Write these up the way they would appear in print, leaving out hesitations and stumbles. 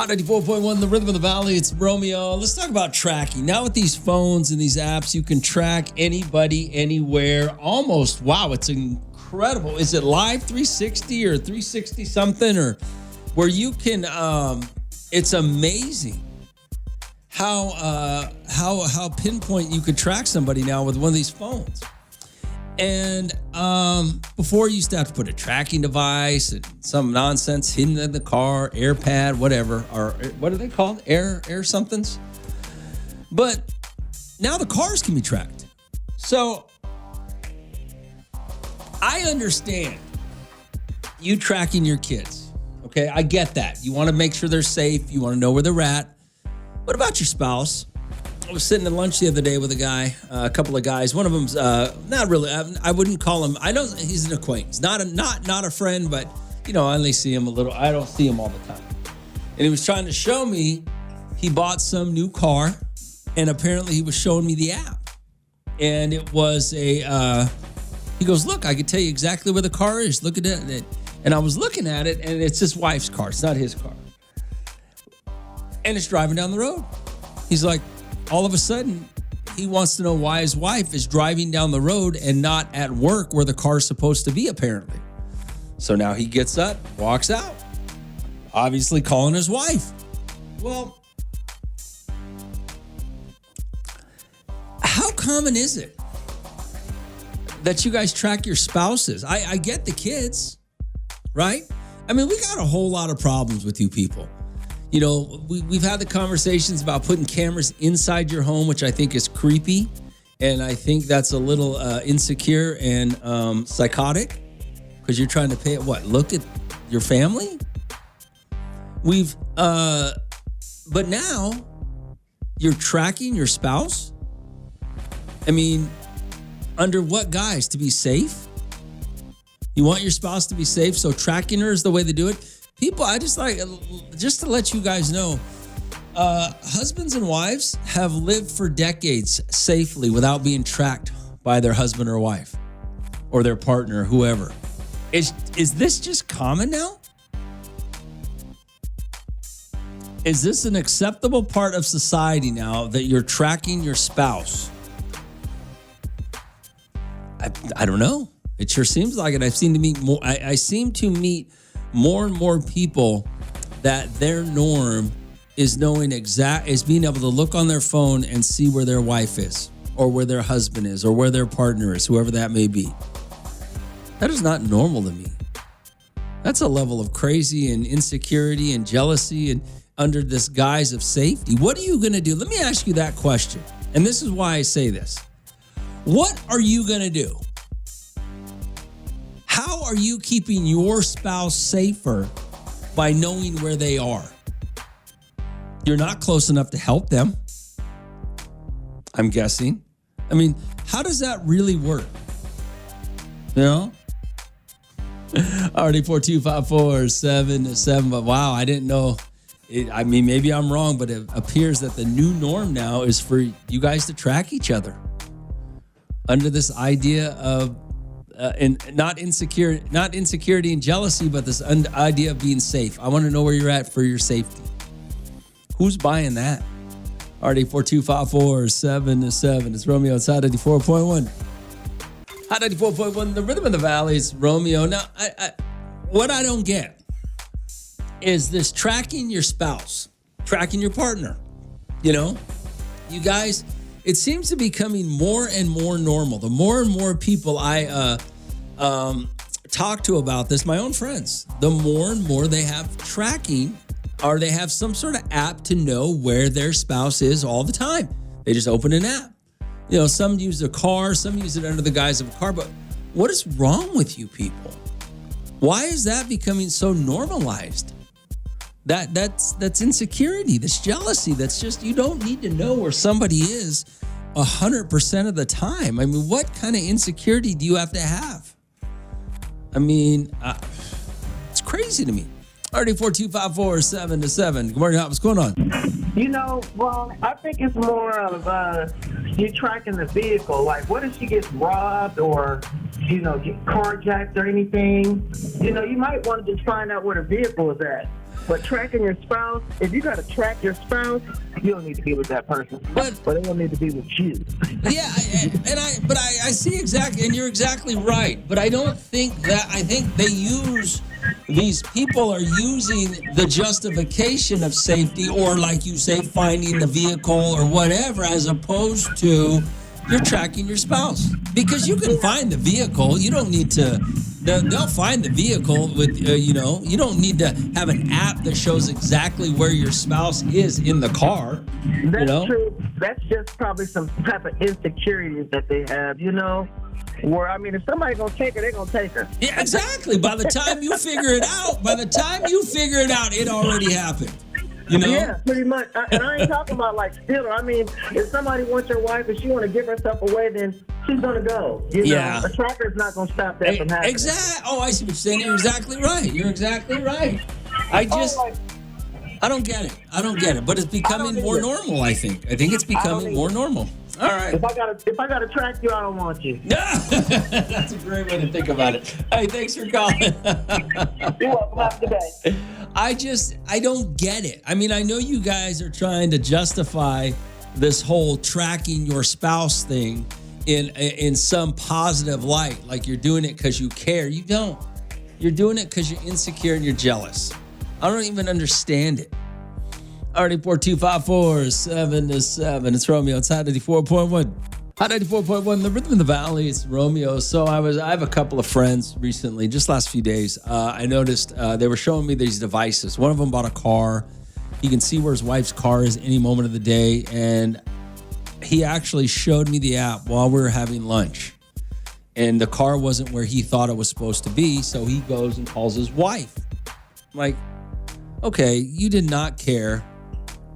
Hot 94.1, the rhythm of the valley. It's Romeo. Let's talk about tracking. Now with these phones and these apps, you can track anybody, anywhere. Almost, wow, it's incredible. Is it live 360 or 360 something? Or where you can, it's amazing how pinpoint you could track somebody now with one of these phones. And before you used to have to put a tracking device and some nonsense hidden in the car, AirPad, whatever, or what are they called? Air somethings. But now the cars can be tracked. So I understand you tracking your kids. Okay, I get that. You want to make sure they're safe. You want to know where they're at. What about your spouse? I was sitting at lunch the other day with a couple of guys. One of them's not really. I wouldn't call him. I know he's an acquaintance, not a friend, but I only see him a little. I don't see him all the time. And he was trying to show me he bought some new car, and apparently he was showing me the app. And it was he goes, look, I can tell you exactly where the car is. Look at it. And I was looking at it, and it's his wife's car. It's not his car. And it's driving down the road. He's like, all of a sudden, he wants to know why his wife is driving down the road and not at work where the car's supposed to be, apparently. So now he gets up, walks out, obviously calling his wife. Well, how common is it that you guys track your spouses? I get the kids, right? I mean, we got a whole lot of problems with you people. We've had the conversations about putting cameras inside your home, which I think is creepy. And I think that's a little insecure and psychotic because you're trying to pay it. Look at your family? But now you're tracking your spouse? I mean, under what guise? To be safe? You want your spouse to be safe, so tracking her is the way to do it? People, I just to let you guys know, husbands and wives have lived for decades safely without being tracked by their husband or wife or their partner, whoever. Is this just common now? Is this an acceptable part of society now that you're tracking your spouse? I don't know. It sure seems like it. I seem to meet more and more people that their norm is is being able to look on their phone and see where their wife is or where their husband is or where their partner is, whoever that may be. That is not normal to me. That's a level of crazy and insecurity and jealousy and under this guise of safety. What are you going to do? Let me ask you that question. And this is why I say this. What are you going to do? How are you keeping your spouse safer by knowing where they are? You're not close enough to help them, I'm guessing. I mean, how does that really work? RD42547, but wow, I didn't know. Maybe I'm wrong, but it appears that the new norm now is for you guys to track each other under this idea of and not insecurity and jealousy, but this idea of being safe. I want to know where you're at for your safety. Who's buying that? RD42547. It's Romeo. It's Hot 94.1. Hot 94.1, the rhythm of the valley. It's Romeo. Now, what I don't get is this tracking your spouse, tracking your partner. You guys, it seems to be becoming more and more normal. The more and more people I talk to about this, my own friends, the more and more they have tracking or they have some sort of app to know where their spouse is all the time. They just open an app. Some use a car, some use it under the guise of a car. But what is wrong with you people? Why is that becoming so normalized? That's insecurity, that's jealousy, that's just, you don't need to know where somebody is 100% of the time. I mean, what kind of insecurity do you have to have? I mean, it's crazy to me. RD42547. Good morning, what's going on? Well, I think it's more of you tracking the vehicle. Like, what if she gets robbed or, get carjacked or anything? You might want to just find out where the vehicle is at. But tracking your spouse, if you got to track your spouse, you don't need to be with that person. But they don't need to be with you. Yeah, I see exactly, and you're exactly right. But I don't think that. I think these people are using the justification of safety, or like you say, finding the vehicle or whatever, as opposed to you're tracking your spouse, because you can find the vehicle. You don't need to. They'll find the vehicle with, you don't need to have an app that shows exactly where your spouse is in the car. That's true. That's just probably some type of insecurities that they have, where, I mean, if somebody's going to take her, they're going to take her. Yeah, exactly. By the time you figure it out, it already happened. Yeah, pretty much. And I ain't talking about like stealing. I mean, if somebody wants your wife and she want to give herself away, then she's going to go. A tracker's not going to stop that from happening. Exactly. Oh, I see what you're saying. You're exactly right. I don't get it. But it's becoming more normal, I think. I think it's becoming more normal. All right. If I gotta track you, I don't want you. That's a great way to think about it. Hey, thanks for calling. You're welcome. Have a good day. I don't get it. I mean, I know you guys are trying to justify this whole tracking your spouse thing in some positive light, like you're doing it because you care. You don't. You're doing it because you're insecure and you're jealous. I don't even understand it. Already 42547 It's Romeo. It's Hot 94.1. Hot 94.1, the Rhythm of the Valley. It's Romeo. So I have a couple of friends recently, just last few days. I noticed they were showing me these devices. One of them bought a car. He can see where his wife's car is any moment of the day. And he actually showed me the app while we were having lunch. And the car wasn't where he thought it was supposed to be. So he goes and calls his wife. I'm like, okay, you did not care.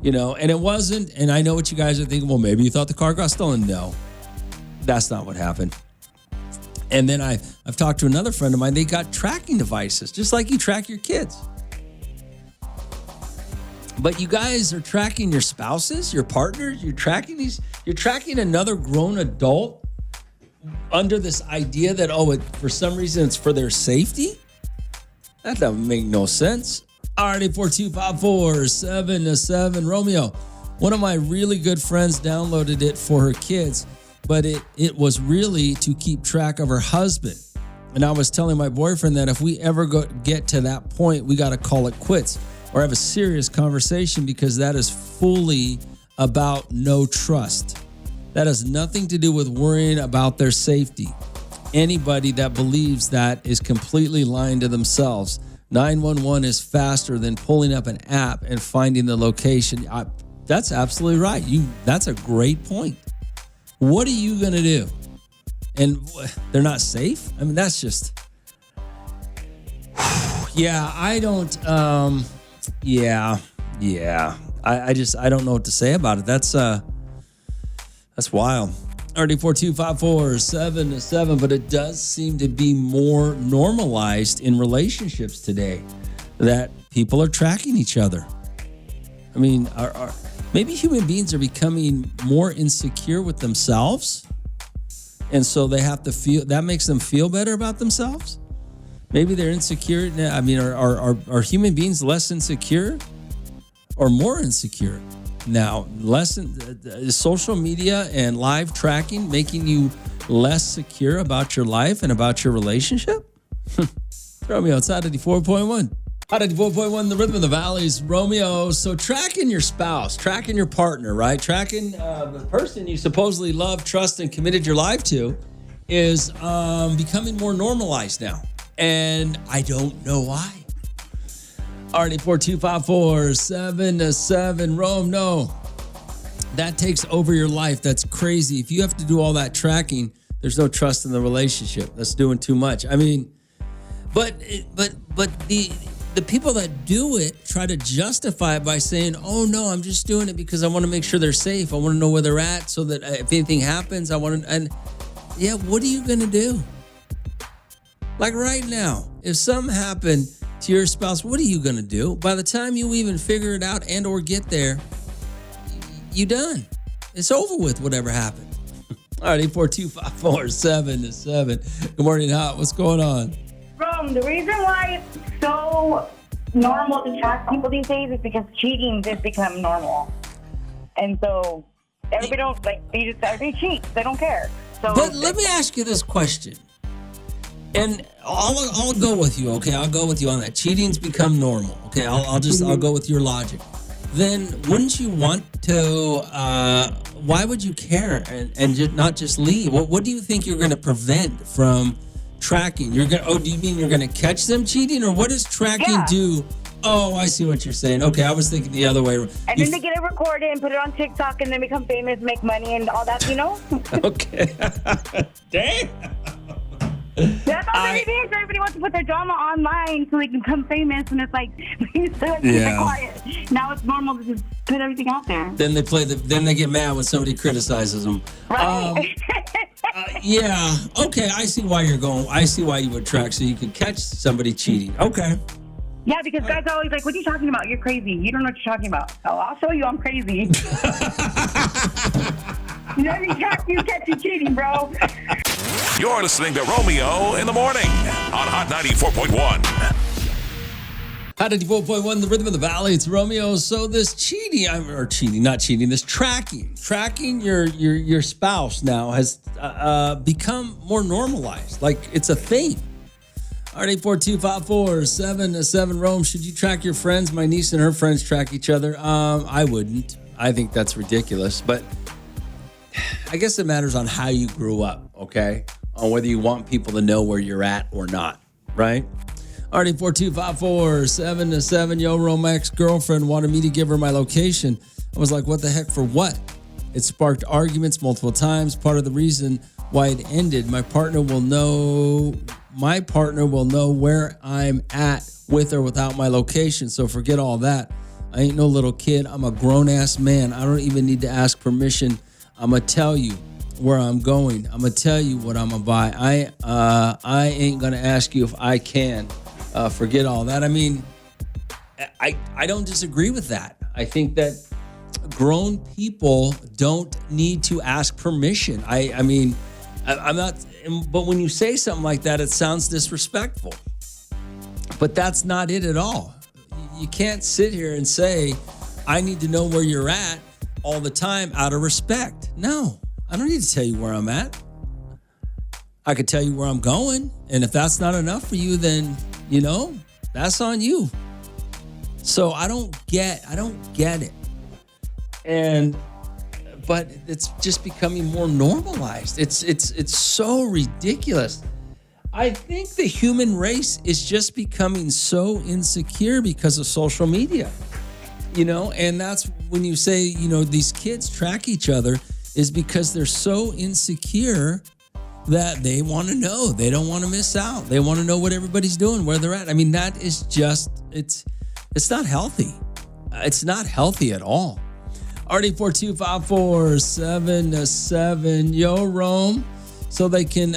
And it wasn't, and I know what you guys are thinking, well, maybe you thought the car got stolen. No, that's not what happened. And then I've talked to another friend of mine. They got tracking devices, just like you track your kids. But you guys are tracking your spouses, your partners. You're tracking another grown adult under this idea that, for some reason it's for their safety. That doesn't make no sense. Alrighty, 42547 Romeo. One of my really good friends downloaded it for her kids, but it was really to keep track of her husband. And I was telling my boyfriend that if we ever get to that point, we got to call it quits or have a serious conversation, because that is fully about no trust. That has nothing to do with worrying about their safety. Anybody that believes that is completely lying to themselves. 911 is faster than pulling up an app and finding the location. That's absolutely right. That's a great point. What are you going to do? And they're not safe? I mean, that's just... Yeah, I don't... Yeah. I don't know what to say about it. That's wild. Already 42547, but it does seem to be more normalized in relationships today that people are tracking each other. I mean, maybe human beings are becoming more insecure with themselves, and so they have to feel that makes them feel better about themselves. Maybe they're insecure. I mean, are human beings less insecure or more insecure? Now, is social media and live tracking making you less secure about your life and about your relationship? Romeo, it's Hot 94.1. Hot 94.1, the Rhythm of the Valley's Romeo. So tracking your spouse, tracking your partner, right? Tracking the person you supposedly love, trust, and committed your life to is becoming more normalized now. And I don't know why. Already 42547 Rome. No, that takes over your life. That's crazy. If you have to do all that tracking, there's no trust in the relationship. That's doing too much. I mean, but the people that do it try to justify it by saying, "Oh no, I'm just doing it because I want to make sure they're safe. I want to know where they're at so that if anything happens, I want to." And yeah, what are you gonna do? Like right now, if something happened to your spouse, what are you going to do? By the time you even figure it out and or get there, you done. It's over with, whatever happened. All right, 842-547. Good morning, Hot. What's going on? The reason why it's so normal to track people these days is because cheating has become normal, and so everybody don't like everybody cheats. They don't care. So, but let me ask you this question, and I'll go with you. Okay, I'll go with you on that. Cheating's become normal. Okay, I'll go with your logic. Then wouldn't you want to? Why would you care and not just leave? What do you think you're going to prevent from tracking? Do you mean you're going to catch them cheating, or what does tracking do? Oh, I see what you're saying. Okay, I was thinking the other way. And then they get it recorded and put it on TikTok, and then become famous, make money, and all that. Okay. Damn. That's all it is. Everybody wants to put their drama online so they can become famous, and it's like, keep it quiet. Now it's normal to just put everything out there. Then they get mad when somebody criticizes them. Right. Yeah. Okay, I see why you're going. I see why you would track so you could catch somebody cheating. Okay. Yeah, because guys are always like, what are you talking about? You're crazy. You don't know what you're talking about. Oh, I'll show you I'm crazy. Let me track you, catch you cheating, bro. You're listening to Romeo in the Morning on Hot 94.1. Hot 94.1, the rhythm of the valley. It's Romeo. So this this tracking your spouse now has become more normalized. Like it's a thing. All right, 842-547-7 Rome. Should you track your friends? My niece and her friends track each other. I wouldn't. I think that's ridiculous. But I guess it matters on how you grew up, okay? On whether you want people to know where you're at or not, right? All right, 842-547-7. Yo, Rome, my ex-girlfriend wanted me to give her my location. I was like, what the heck, for what? It sparked arguments multiple times. Part of the reason why it ended, my partner will know where I'm at with or without my location. So forget all that. I ain't no little kid. I'm a grown-ass man. I don't even need to ask permission. I'm going to tell you where I'm going. I'm going to tell you what I'm going to buy. I ain't going to ask you if I can. Forget all that. I mean, I don't disagree with that. I think that grown people don't need to ask permission. I'm not, but when you say something like that, it sounds disrespectful. But that's not it at all. You can't sit here and say, I need to know where you're at all the time out of respect. No, I don't need to tell you where I'm at. I could tell you where I'm going. And if that's not enough for you, then, that's on you. So I don't get it. But it's just becoming more normalized. It's so ridiculous. I think the human race is just becoming so insecure because of social media, and that's when you say, these kids track each other is because they're so insecure that they want to know. They don't want to miss out. They want to know what everybody's doing, where they're at. I mean, that is just, it's not healthy. It's not healthy at all. RD42547-7. Yo, Rome. So they can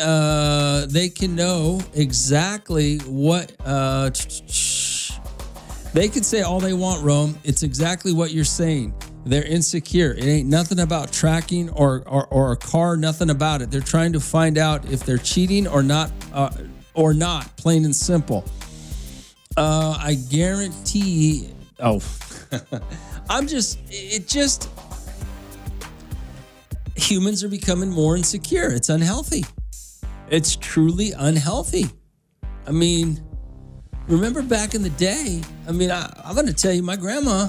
know exactly what they can say all they want, Rome. It's exactly what you're saying. They're insecure. It ain't nothing about tracking or a car, nothing about it. They're trying to find out if they're cheating or not, plain and simple. I guarantee. Humans are becoming more insecure. It's unhealthy. It's truly unhealthy. I mean, remember back in the day, I'm going to tell you, my grandma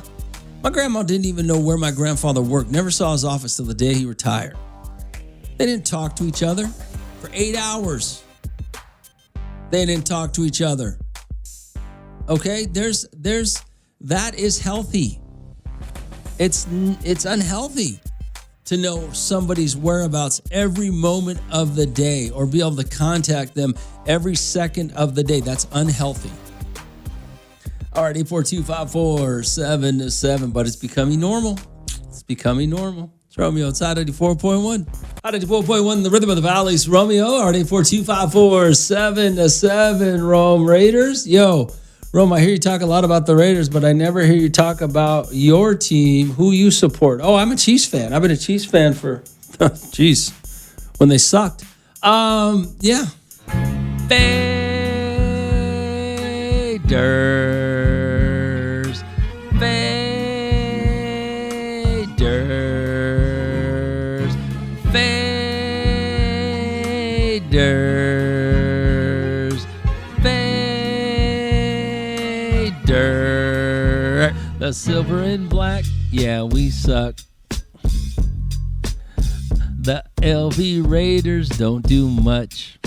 didn't even know where my grandfather worked. Never saw his office till the day he retired. They didn't talk to each other for 8 hours. They didn't talk to each other. Okay? That is healthy. It's unhealthy to know somebody's whereabouts every moment of the day or be able to contact them every second of the day. That's unhealthy. All right, 842-547-7, but it's becoming normal. It's becoming normal. It's Romeo. It's Hot 94.1. Hot 94.1, the rhythm of the valleys. Romeo, all right, 842-547-7, Rome Raiders. Yo, Rome, I hear you talk a lot about the Raiders, but I never hear you talk about your team, who you support. Oh, I'm a Chiefs fan. I've been a Chiefs fan for, when they sucked. Yeah. Raiders. The silver and black, yeah, we suck. The LV Raiders don't do much.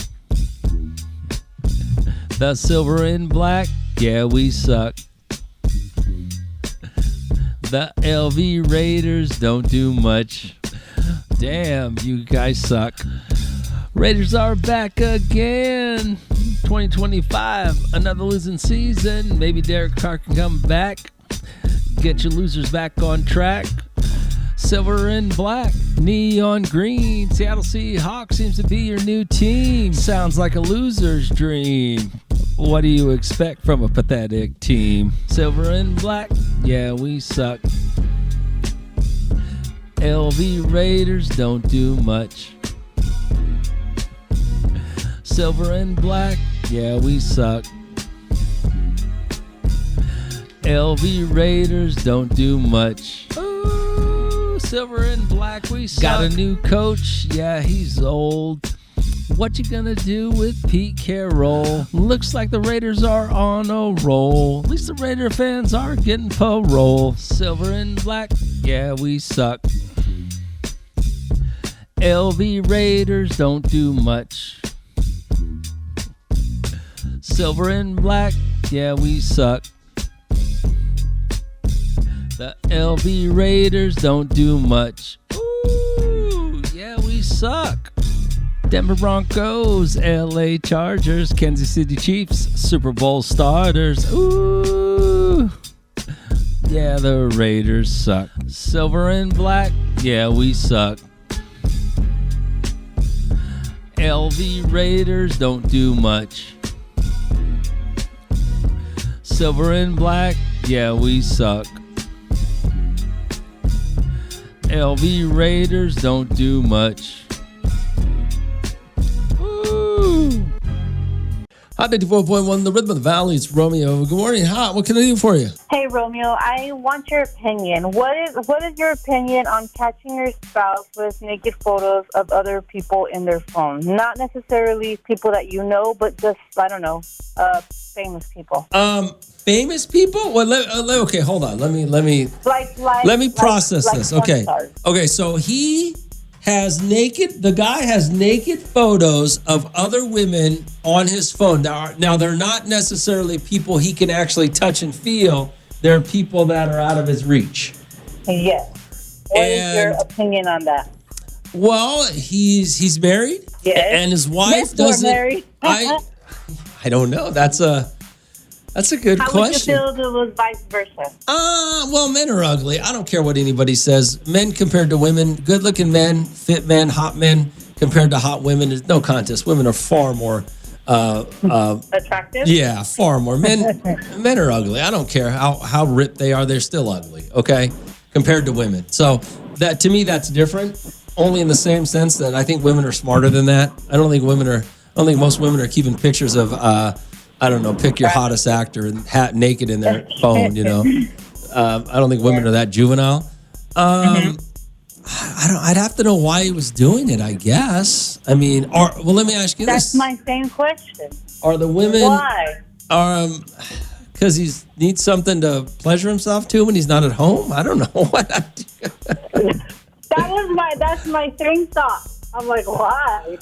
The silver and black, yeah, we suck. The LV Raiders don't do much. Damn, you guys suck. Raiders are back again. 2025, another losing season. Maybe Derek Carr can come back. Get your losers back on track. Silver and black, neon green. Seattle Seahawks seems to be your new team. Sounds like a loser's dream. What do you expect from a pathetic team? Silver and black, yeah, we suck. LV Raiders don't do much. Silver and black, yeah, we suck. LV Raiders don't do much. Ooh, silver and black, we suck. Got a new coach, yeah, he's old. What you gonna do with Pete Carroll? Looks like the Raiders are on a roll. At least the Raider fans are getting parole. Silver and black, yeah, we suck. LV Raiders don't do much. Silver and black, yeah, we suck. The LV Raiders don't do much. Ooh, yeah, we suck. Denver Broncos, LA Chargers, Kansas City Chiefs, Super Bowl starters. Ooh, yeah, the Raiders suck. Silver and black, yeah, we suck. LV Raiders don't do much. Silver and black, yeah, we suck. LV Raiders don't do much. Ooh. Hot 94.1, the Rhythm of the Valley. It's Romeo. Good morning, Hot. What can I do for you? Hey, Romeo, I want your opinion. What is your opinion on catching your spouse with naked photos of other people in their phone? Not necessarily people that you know, but just, I don't know, famous people. Famous people? Well, okay, hold on. Let me process this. Okay. Stars. Okay, so the guy has naked photos of other women on his phone. Now they're not necessarily people he can actually touch and feel. They're people that are out of his reach. Yes. What is your opinion on that? Well, he's married. Yes. And his wife doesn't. Married. I don't know. That's a good question. How would you feel if it was vice versa? Well, men are ugly. I don't care what anybody says. Men compared to women, good-looking men, fit men, hot men, compared to hot women, there's no contest. Women are far more attractive. Yeah, far more. Men are ugly. I don't care how ripped they are. They're still ugly. Okay, compared to women. So that to me, that's different. Only in the same sense that I think women are smarter than that. I don't think most women are keeping pictures of. I don't know, pick your hottest actor and naked in their phone, you know. I don't think women are that juvenile. I'd have to know why he was doing it, I guess. I mean, let me ask you this. That's my same question. Are the women... Why? Because he needs something to pleasure himself to when he's not at home? I don't know. That's my same thought. I'm like, why?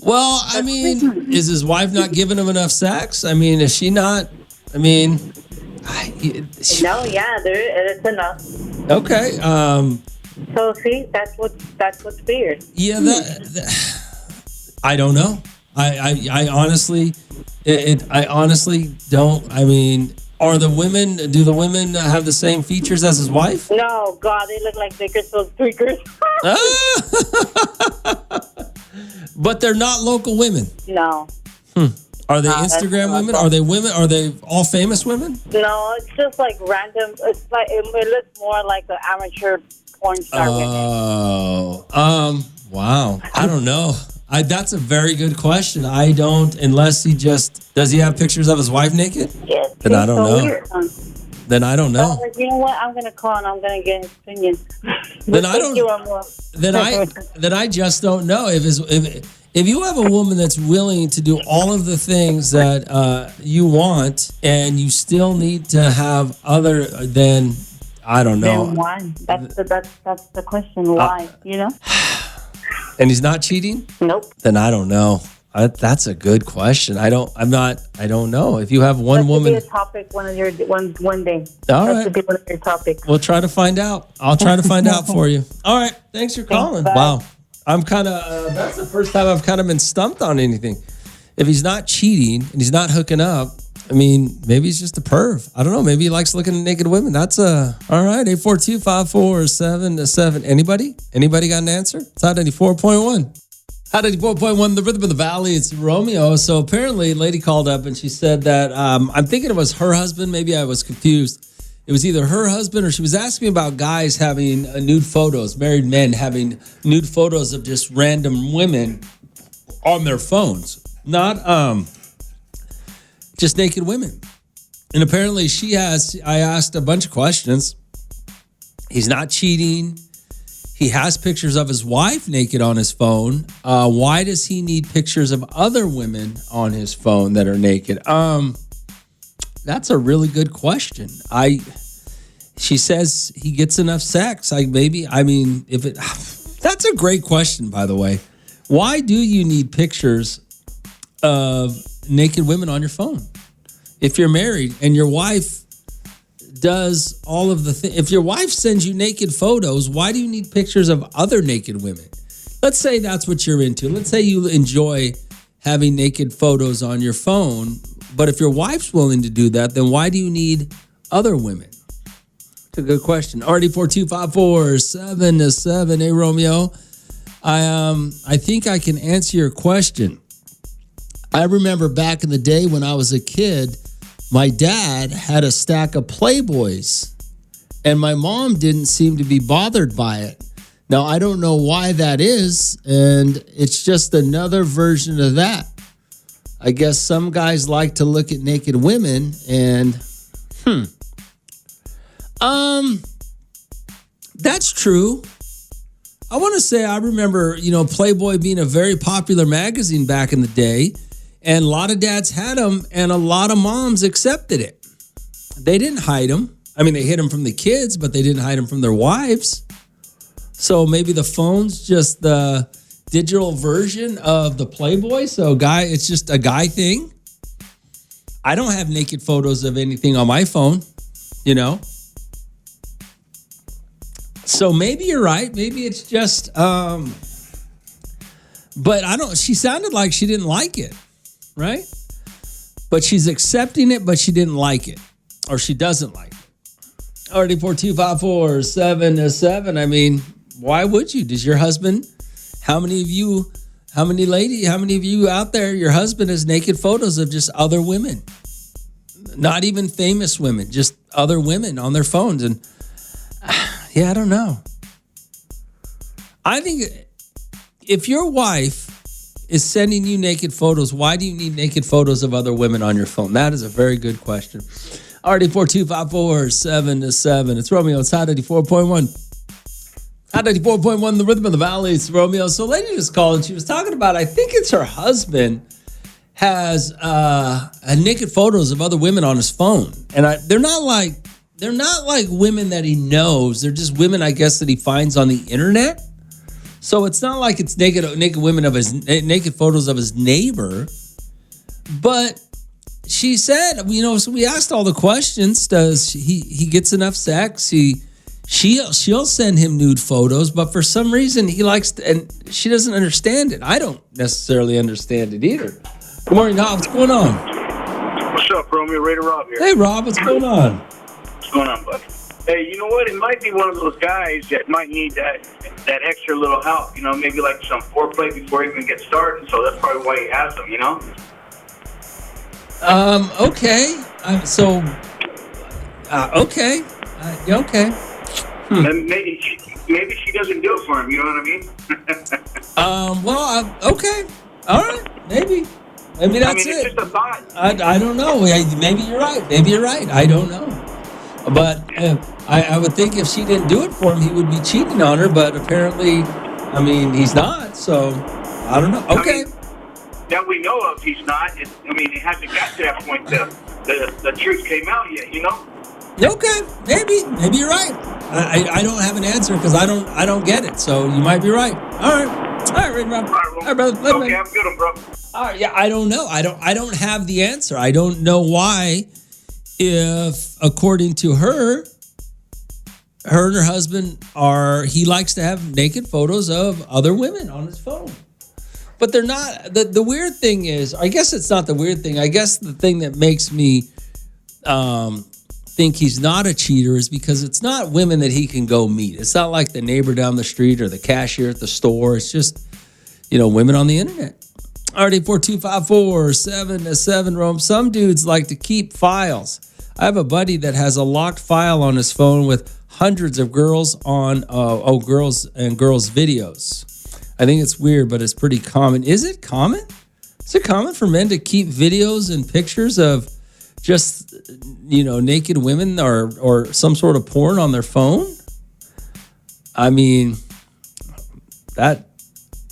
Well, I mean, is his wife not giving him enough sex? I mean, is she not? I mean, no, yeah, it's enough. Okay. So see, that's what's weird. Yeah, I don't know. I honestly don't. I mean, do the women have the same features as his wife? No, God, they look like Bakersfield tweakers. But they're not local women. No. Are they Instagram women? Are they women? Are they all famous women? No, it's just like random. It's like it looks more like an amateur porn star women. Oh, wow. I don't know. That's a very good question. I don't, unless does he have pictures of his wife naked? Yes. Then I don't know. Weird. Then I don't know. You know what? I'm gonna call and I'm gonna get his opinion. Then I don't. Then I just don't know if if you have a woman that's willing to do all of the things that you want, and you still need to have other than, I don't know. Then why? That's the question. Why? And he's not cheating? Nope. Then I don't know. That's a good question. I don't know. If you have one woman, be a topic one day. All That right. should be one of your topics. We'll try to find out. I'll try to find out for you. All right. Thanks for calling. Bye. Wow. I'm kind of, that's the first time I've kind of been stumped on anything. If he's not cheating and he's not hooking up, I mean, maybe he's just a perv. I don't know. Maybe he likes looking at naked women. That's all right. 842-547-7. Anybody got an answer? It's Hot 94.1. Hot 94.1, the rhythm of the valley. It's Romeo. So apparently a lady called up and she said that, I'm thinking it was her husband. Maybe I was confused. It was either her husband, or she was asking me about guys having nude photos, married men having nude photos of just random women on their phones. Not just naked women. And apparently I asked a bunch of questions. He's not cheating. He has pictures of his wife naked on his phone. Why does he need pictures of other women on his phone that are naked? That's a really good question. She says he gets enough sex. That's a great question, by the way. Why do you need pictures of naked women on your phone? If you're married and your wife does all of the things, if your wife sends you naked photos, why do you need pictures of other naked women? Let's say that's what you're into. Let's say you enjoy having naked photos on your phone, but if your wife's willing to do that, then why do you need other women? It's a good question. RD42547-7. Hey, Romeo. I think I can answer your question. I remember back in the day when I was a kid, my dad had a stack of Playboys, and my mom didn't seem to be bothered by it. Now, I don't know why that is, and it's just another version of that. I guess some guys like to look at naked women, and that's true. I want to say I remember, Playboy being a very popular magazine back in the day, and a lot of dads had them, and a lot of moms accepted it. They didn't hide them. I mean, they hid them from the kids, but they didn't hide them from their wives. So maybe the phone's just the digital version of the Playboy. So it's just a guy thing. I don't have naked photos of anything on my phone, So maybe you're right. Maybe it's just, but she sounded like she didn't like it, right? But she's accepting it, but she didn't like it, or she doesn't like it. Already 42547-7. I mean, why would you? Does your husband, how many of you out there, your husband has naked photos of just other women? Not even famous women, just other women on their phones. And I don't know. I think if your wife is sending you naked photos, why do you need naked photos of other women on your phone? That is a very good question. Already 42547-7. It's Romeo. It's Hot 94.1. Hot 94.1, the rhythm of the valley. It's Romeo. So a lady just called and she was talking about, I think it's her husband has naked photos of other women on his phone. And they're not like women that he knows. They're just women, I guess, that he finds on the internet. So it's not like it's naked photos of his neighbor. But she said, so we asked all the questions. Does he gets enough sex? She'll send him nude photos, but for some reason he likes to, and she doesn't understand it. I don't necessarily understand it either. Good morning, Rob. What's going on? What's up, Romeo? Raider Rob here. Hey, Rob. What's going on? What's going on, bud? Hey, you know what? It might be one of those guys that might need that extra little help. Maybe like some foreplay before he even gets started. So that's probably why he has them. Okay. Okay. Okay. And maybe she doesn't do it for him. You know what I mean? Okay. All right. Maybe that's it. It's just a thought. I don't know. Maybe you're right. I don't know. But I would think if she didn't do it for him, he would be cheating on her. But apparently, he's not. So I don't know. Okay. I mean, that we know of, he's not. It hasn't got to that point. The truth came out yet, you know? Okay, maybe you're right. I don't have an answer because I don't get it. So you might be right. All right, Rob. All right, brother. Okay, have a good one, bro. All right, yeah, I don't know. I don't have the answer. I don't know why. If according to her and her husband he likes to have naked photos of other women on his phone. But they're not. The weird thing is, I guess it's not the weird thing. I guess the thing that makes me think he's not a cheater is because it's not women that he can go meet. It's not like the neighbor down the street or the cashier at the store. It's just, women on the internet. RD4254-7-7 Rome. Some dudes like to keep files. I have a buddy that has a locked file on his phone with hundreds of girls on girls and girls videos. I think it's weird, but it's pretty common. Is it common? Is it common for men to keep videos and pictures of just, naked women or some sort of porn on their phone? I mean, that,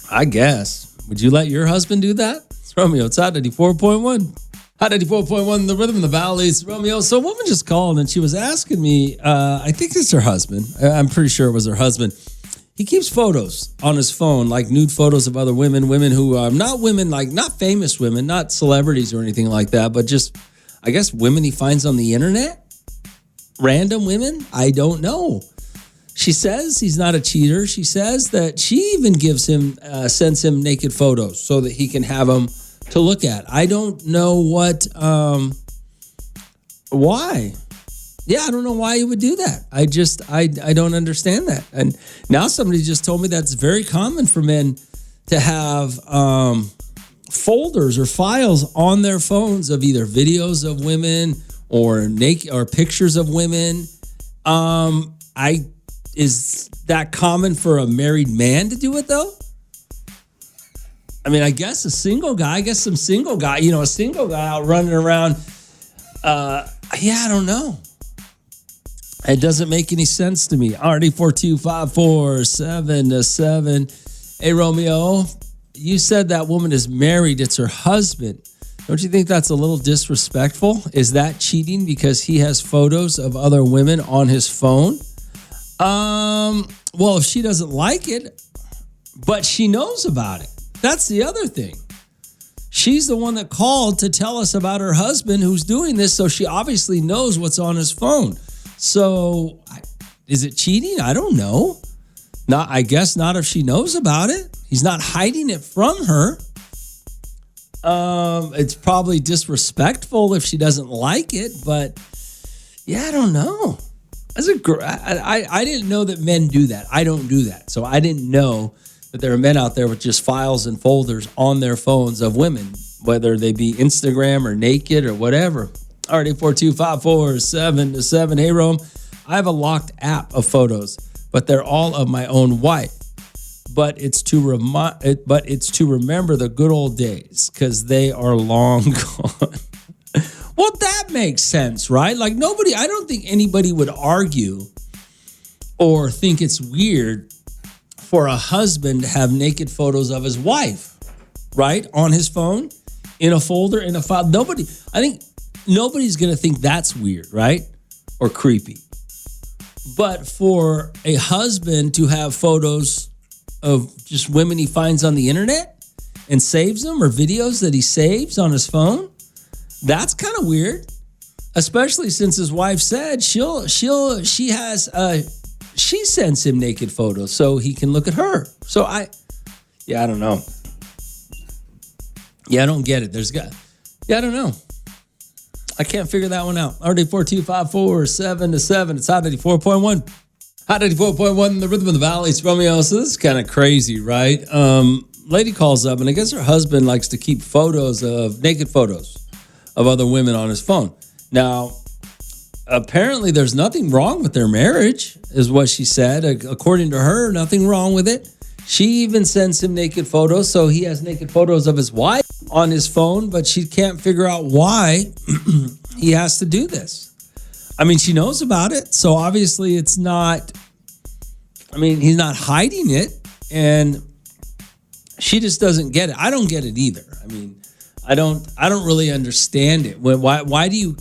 I guess. Would you let your husband do that? It's Romeo. It's Hot 94.1. Hot 94.1, the rhythm in the valleys. Romeo. So a woman just called and she was asking me, I think it's her husband. I'm pretty sure it was her husband. He keeps photos on his phone, like nude photos of other women who are not women, like not famous women, not celebrities or anything like that, but just, I guess, women he finds on the internet. Random women. I don't know. She says he's not a cheater. She says that she even sends him naked photos so that he can have them to look at. I don't know why. Yeah, I don't know why he would do that. I don't understand that. And now somebody just told me that's very common for men to have folders or files on their phones of either videos of women or naked or pictures of women. Is that common for a married man to do it though? I mean, I guess some single guy out running around. I don't know. It doesn't make any sense to me. RD4254-7-7. Hey, Romeo, you said that woman is married. It's her husband. Don't you think that's a little disrespectful? Is that cheating because he has photos of other women on his phone? Well, if she doesn't like it, but she knows about it. That's the other thing. She's the one that called to tell us about her husband who's doing this, so she obviously knows what's on his phone. So, is it cheating? I don't know. I guess not if she knows about it. He's not hiding it from her. It's probably disrespectful if she doesn't like it, but yeah, I don't know. I didn't know that men do that. I don't do that. So I didn't know that there are men out there with just files and folders on their phones of women, whether they be Instagram or naked or whatever. RD4254-7-7. Hey, Rome, I have a locked app of photos, but they're all of my own wife. But it's to remember the good old days because they are long gone. Well, that makes sense, right? Like I don't think anybody would argue or think it's weird for a husband to have naked photos of his wife, right? On his phone, in a folder, in a file. I think nobody's going to think that's weird, right? Or creepy. But for a husband to have photos of just women he finds on the internet and saves them, or videos that he saves on his phone, that's kind of weird, especially since his wife said she sends him naked photos so he can look at her. So I don't know. Yeah, I don't get it. I don't know. I can't figure that one out. RD4254-7-7. It's Hot 94.1. Hot 94.1, the rhythm of the valleys, Romeo. So this is kind of crazy, right? Lady calls up, and I guess her husband likes to keep naked photos of other women on his phone. Now, apparently there's nothing wrong with their marriage, is what she said. According to her, nothing wrong with it. She even sends him naked photos, so he has naked photos of his wife on his phone, but she can't figure out why he has to do this. I mean, she knows about it, so obviously it's not, he's not hiding it, and she just doesn't get it. I don't get it either. I mean, I don't really understand it. Why do you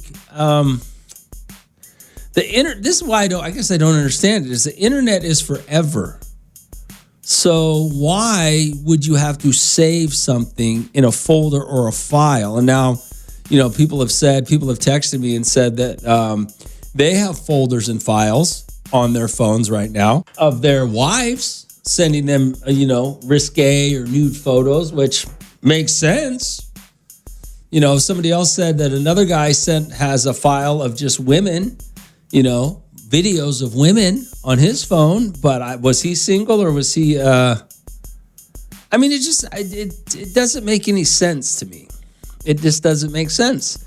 this is why I guess I don't understand it. Is the internet is forever. So why would you have to save something in a folder or a file? And now, people have texted me and said that they have folders and files on their phones right now of their wives sending them, risque or nude photos, which makes sense. Somebody else said that another guy has a file of just women, videos of women on his phone, but was he single or was he, it doesn't make any sense to me. It just doesn't make sense.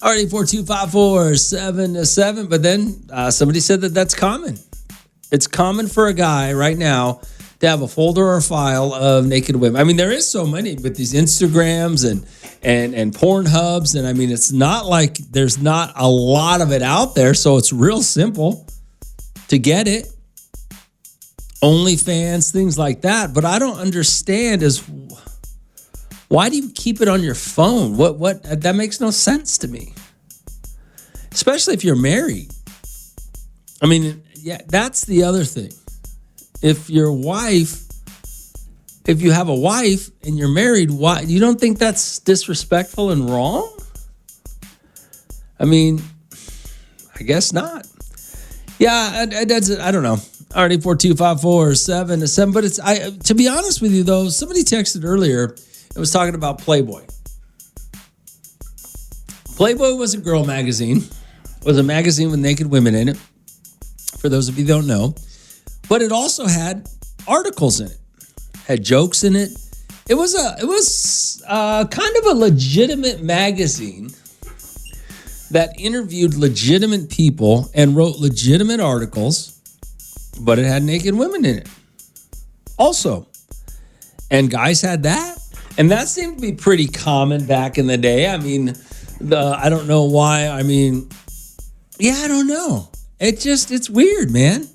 All right, 842-547-7, but then somebody said that that's common. It's common for a guy right now to have a folder or a file of naked women. I mean, there is so many with these Instagrams and Pornhubs, and I mean, it's not like there's not a lot of it out there, so it's real simple to get it. OnlyFans, things like that. But I don't understand why do you keep it on your phone? What that makes no sense to me. Especially if you're married. I mean, yeah, that's the other thing. If you have a wife and you're married, why you don't think that's disrespectful and wrong? I mean, I guess not. Yeah, that's it. I don't know. All right, 842-547-7. But to be honest with you though, somebody texted earlier. It was talking about Playboy. Playboy was a girl magazine. It was a magazine with naked women in it. For those of you who don't know. But it also had articles in it. Had jokes in it. It was kind of a legitimate magazine that interviewed legitimate people and wrote legitimate articles, but it had naked women in it. Also. And guys had that. And that seemed to be pretty common back in the day. I mean, I don't know why. I mean, yeah, I don't know. It's weird, man.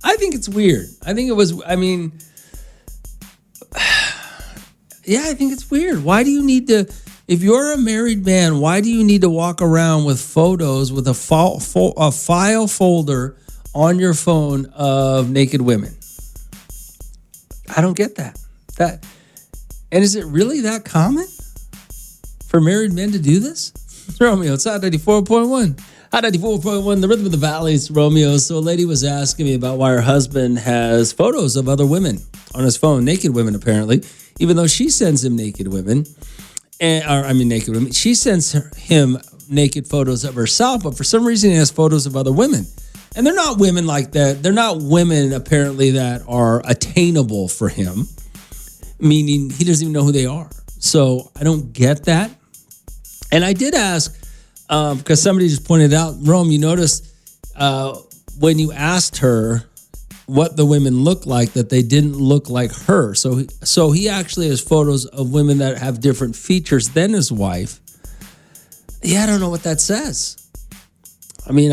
I think it's weird. I think it's weird. Why do you need to, if you're a married man, why do you need to walk around with photos with a file folder on your phone of naked women? I don't get that. And is it really that common for married men to do this? It's Romeo. It's Hot 94.1. Hot 94.1, the rhythm of the valley. It's Romeo. So a lady was asking me about why her husband has photos of other women on his phone, naked women apparently, even though she sends him naked women. Naked women. She sends him naked photos of herself, but for some reason he has photos of other women. And they're not women like that. They're not women apparently that are attainable for him. Meaning he doesn't even know who they are. So I don't get that. And I did ask, because somebody just pointed out, Rome, you noticed when you asked her what the women look like, that they didn't look like her. So he actually has photos of women that have different features than his wife. Yeah, I don't know what that says. I mean,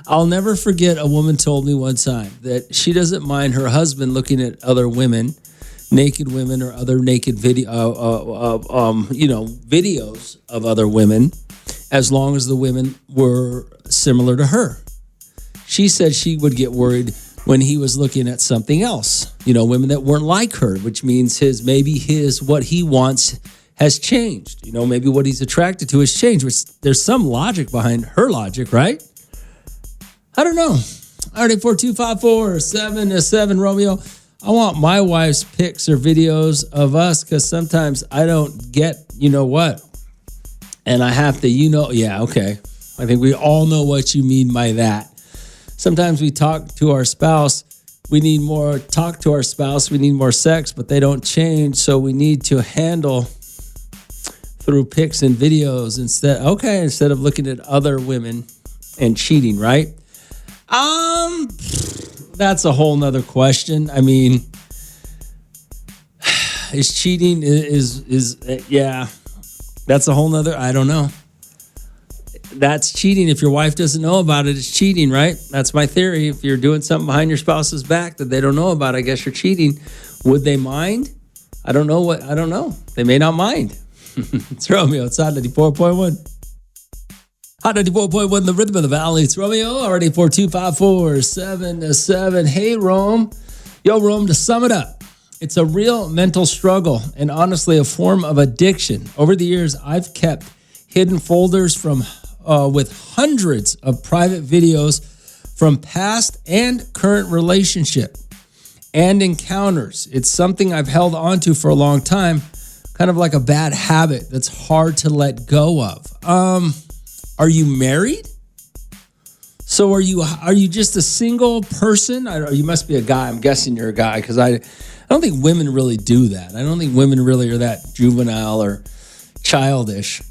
I'll never forget a woman told me one time that she doesn't mind her husband looking at other women, naked women or other naked videos of other women, as long as the women were similar to her. She said she would get worried when he was looking at something else, women that weren't like her, which means what he wants has changed. Maybe what he's attracted to has changed, which there's some logic behind her logic, right? I don't know. All right, 42547-7, Romeo. I want my wife's pics or videos of us because sometimes I don't get, what. And I have to, yeah, okay. I think we all know what you mean by that. Sometimes we talk to our spouse. We need more sex, but they don't change. So we need to handle through pics and videos instead of looking at other women and cheating, right? That's a whole nother question. I mean, is cheating yeah, that's a whole nother, I don't know. that's cheating. If your wife doesn't know about it, it's cheating, right? That's my theory. If you're doing something behind your spouse's back that they don't know about, I guess you're cheating. Would they mind? I don't know. They may not mind. It's Romeo. It's Hot 94.1. Hot 94.1, the rhythm of the valley. It's Romeo, already 42547. Hey, Rome. Yo, Rome, to sum it up, it's a real mental struggle and honestly a form of addiction. Over the years, I've kept hidden folders with hundreds of private videos from past and current relationship and encounters. It's something I've held onto for a long time, kind of like a bad habit that's hard to let go of. Are you married? So are you just a single person? You must be a guy. I'm guessing you're a guy because I don't think women really do that. I don't think women really are that juvenile or childish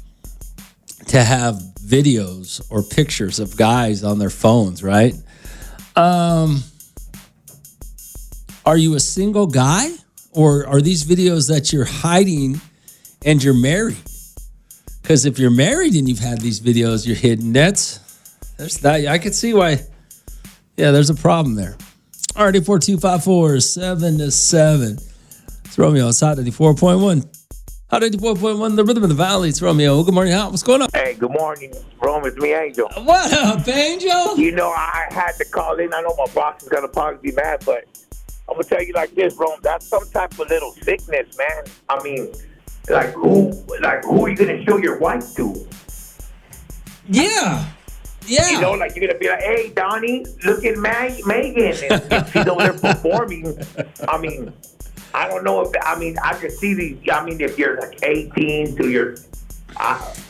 to have videos or pictures of guys on their phones, right? Are you a single guy, or are these videos that you're hiding and you're married? Because if you're married and you've had these videos you're hidden, there's that. I could see why. Yeah, there's a problem there. All right, 42547. It's Romeo. It's Hot 94.1. Hot 94.1, the rhythm of the valley. It's Romeo. Good morning, Hot. What's going on? Hey, good morning, Rome. It's me, Angel. What up, Angel? You know, I had to call in. I know my boss is going to probably be mad, but I'm going to tell you like this, Rome. That's some type of little sickness, man. I mean, who are you going to show your wife to? Yeah. Yeah. You know, like you're going to be like, hey, Donnie, look at Megan. And she's over there performing. I mean, I don't know if, I could see these, if you're like 18 to your,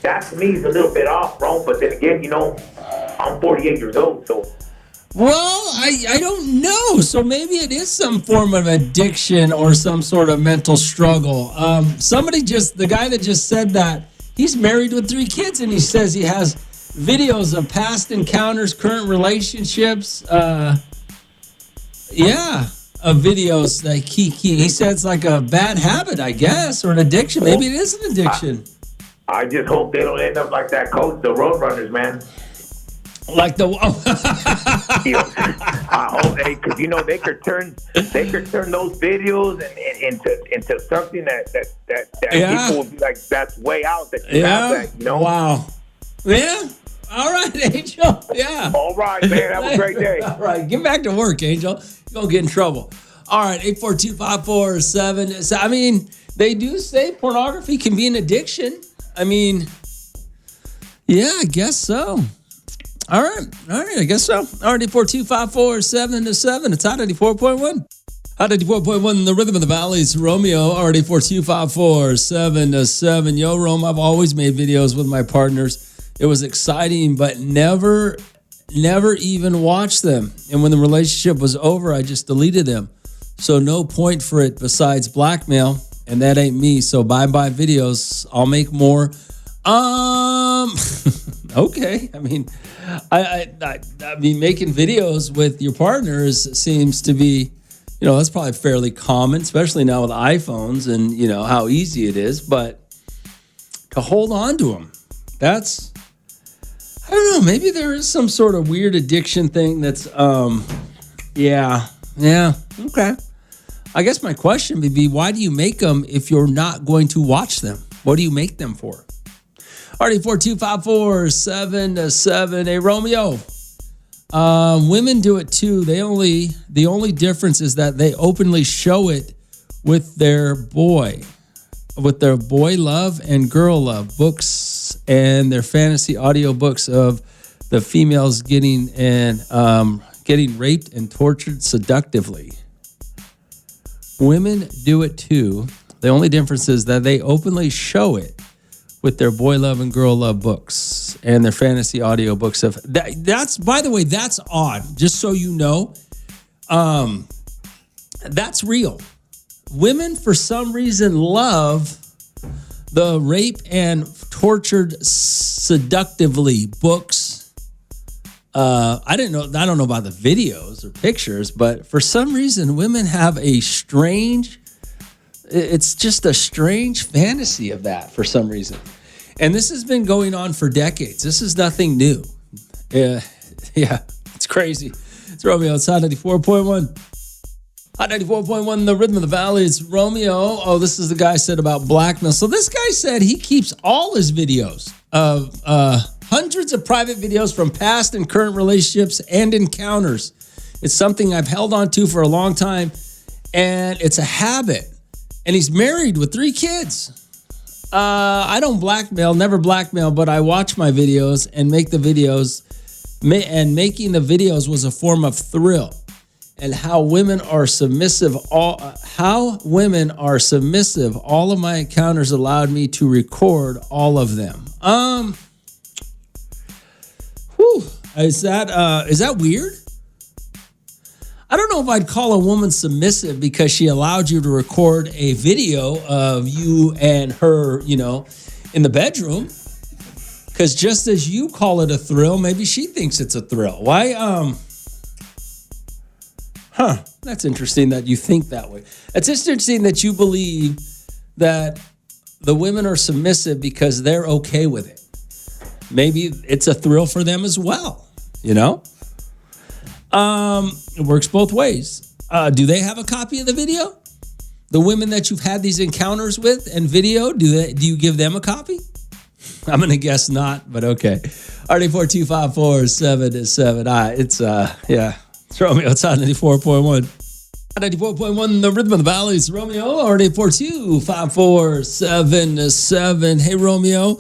that to me is a little bit off, bro. But then again, you know, I'm 48 years old, so. Well, I don't know. So maybe it is some form of addiction or some sort of mental struggle. The guy that just said that, he's married with 3 kids, and he says he has videos of past encounters, current relationships. Of videos that he said it's like a bad habit, I guess, or an addiction. Maybe it is an addiction. I just hope they don't end up like that coach, the Roadrunners, man. Like the I hope because you know they could turn those videos into something that people will be like, that's way out, that you have that, you know. Wow. Yeah. All right, Angel. Yeah. All right, man. Have a great day. All right. Get back to work, Angel. You're going to get in trouble. All right. 842-547. I mean, they do say pornography can be an addiction. I mean, yeah, I guess so. All right. I guess so. All right. 842-547. It's Hot 94.1. Hot 94.1, the rhythm of the valley. It's Romeo. All right. 842-547. Yo, Rome, I've always made videos with my partners. It was exciting, but never even watched them. And when the relationship was over, I just deleted them. So no point for it besides blackmail, and that ain't me. So bye-bye videos. I'll make more. Okay. I mean, I mean, making videos with your partners seems to be, you know, that's probably fairly common, especially now with iPhones and, you know, how easy it is. But to hold on to them, that's, I don't know, maybe there is some sort of weird addiction thing that's, okay. I guess my question would be, why do you make them if you're not going to watch them? What do you make them for? Alrighty, 42547. Hey, Romeo. Women do it too. The only difference is that they openly show it with their boy love and girl love books and their fantasy audiobooks of the females getting raped and tortured seductively. Women do it too. The only difference is that they openly show it with their boy love and girl love books and their fantasy audiobooks of that. That's, by the way, that's odd. Just so you know, that's real. Women, for some reason, love the rape and tortured seductively books. I don't know about the videos or pictures, but for some reason, women have it's just a strange fantasy of that for some reason. And this has been going on for decades. This is nothing new. Yeah, it's crazy. It's Romeo. It's Hot 94.1. Hot 94.1, the Rhythm of the Valley. It's Romeo. Oh, this is the guy said about blackmail. So this guy said he keeps all his videos of hundreds of private videos from past and current relationships and encounters. It's something I've held on to for a long time, and it's a habit. And he's married with 3 kids. I don't blackmail, never blackmail, but I watch my videos and make the videos. And making the videos was a form of thrill. And how women are submissive. All of my encounters allowed me to record all of them. Is that weird? I don't know if I'd call a woman submissive because she allowed you to record a video of you and her, in the bedroom. Because just as you call it a thrill, maybe she thinks it's a thrill. Why? That's interesting that you think that way. It's interesting that you believe that the women are submissive because they're okay with it. Maybe it's a thrill for them as well, It works both ways. Do they have a copy of the video? The women that you've had these encounters with and video, do you give them a copy? I'm going to guess not, but okay. RD42547. It's Romeo. It's on 94.1. 94.1, the Rhythm of the Valley. It's Romeo. RD42547. Hey, Romeo.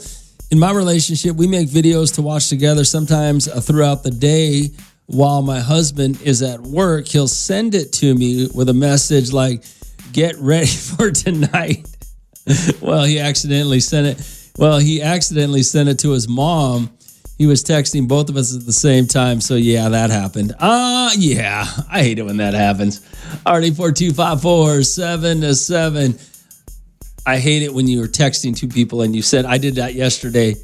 In my relationship, we make videos to watch together sometimes throughout the day while my husband is at work. He'll send it to me with a message like, get ready for tonight. Well, he accidentally sent it to his mom. He was texting both of us at the same time. So, yeah, that happened. Yeah, I hate it when that happens. RD42547. I hate it when you are texting two people and you said, I did that yesterday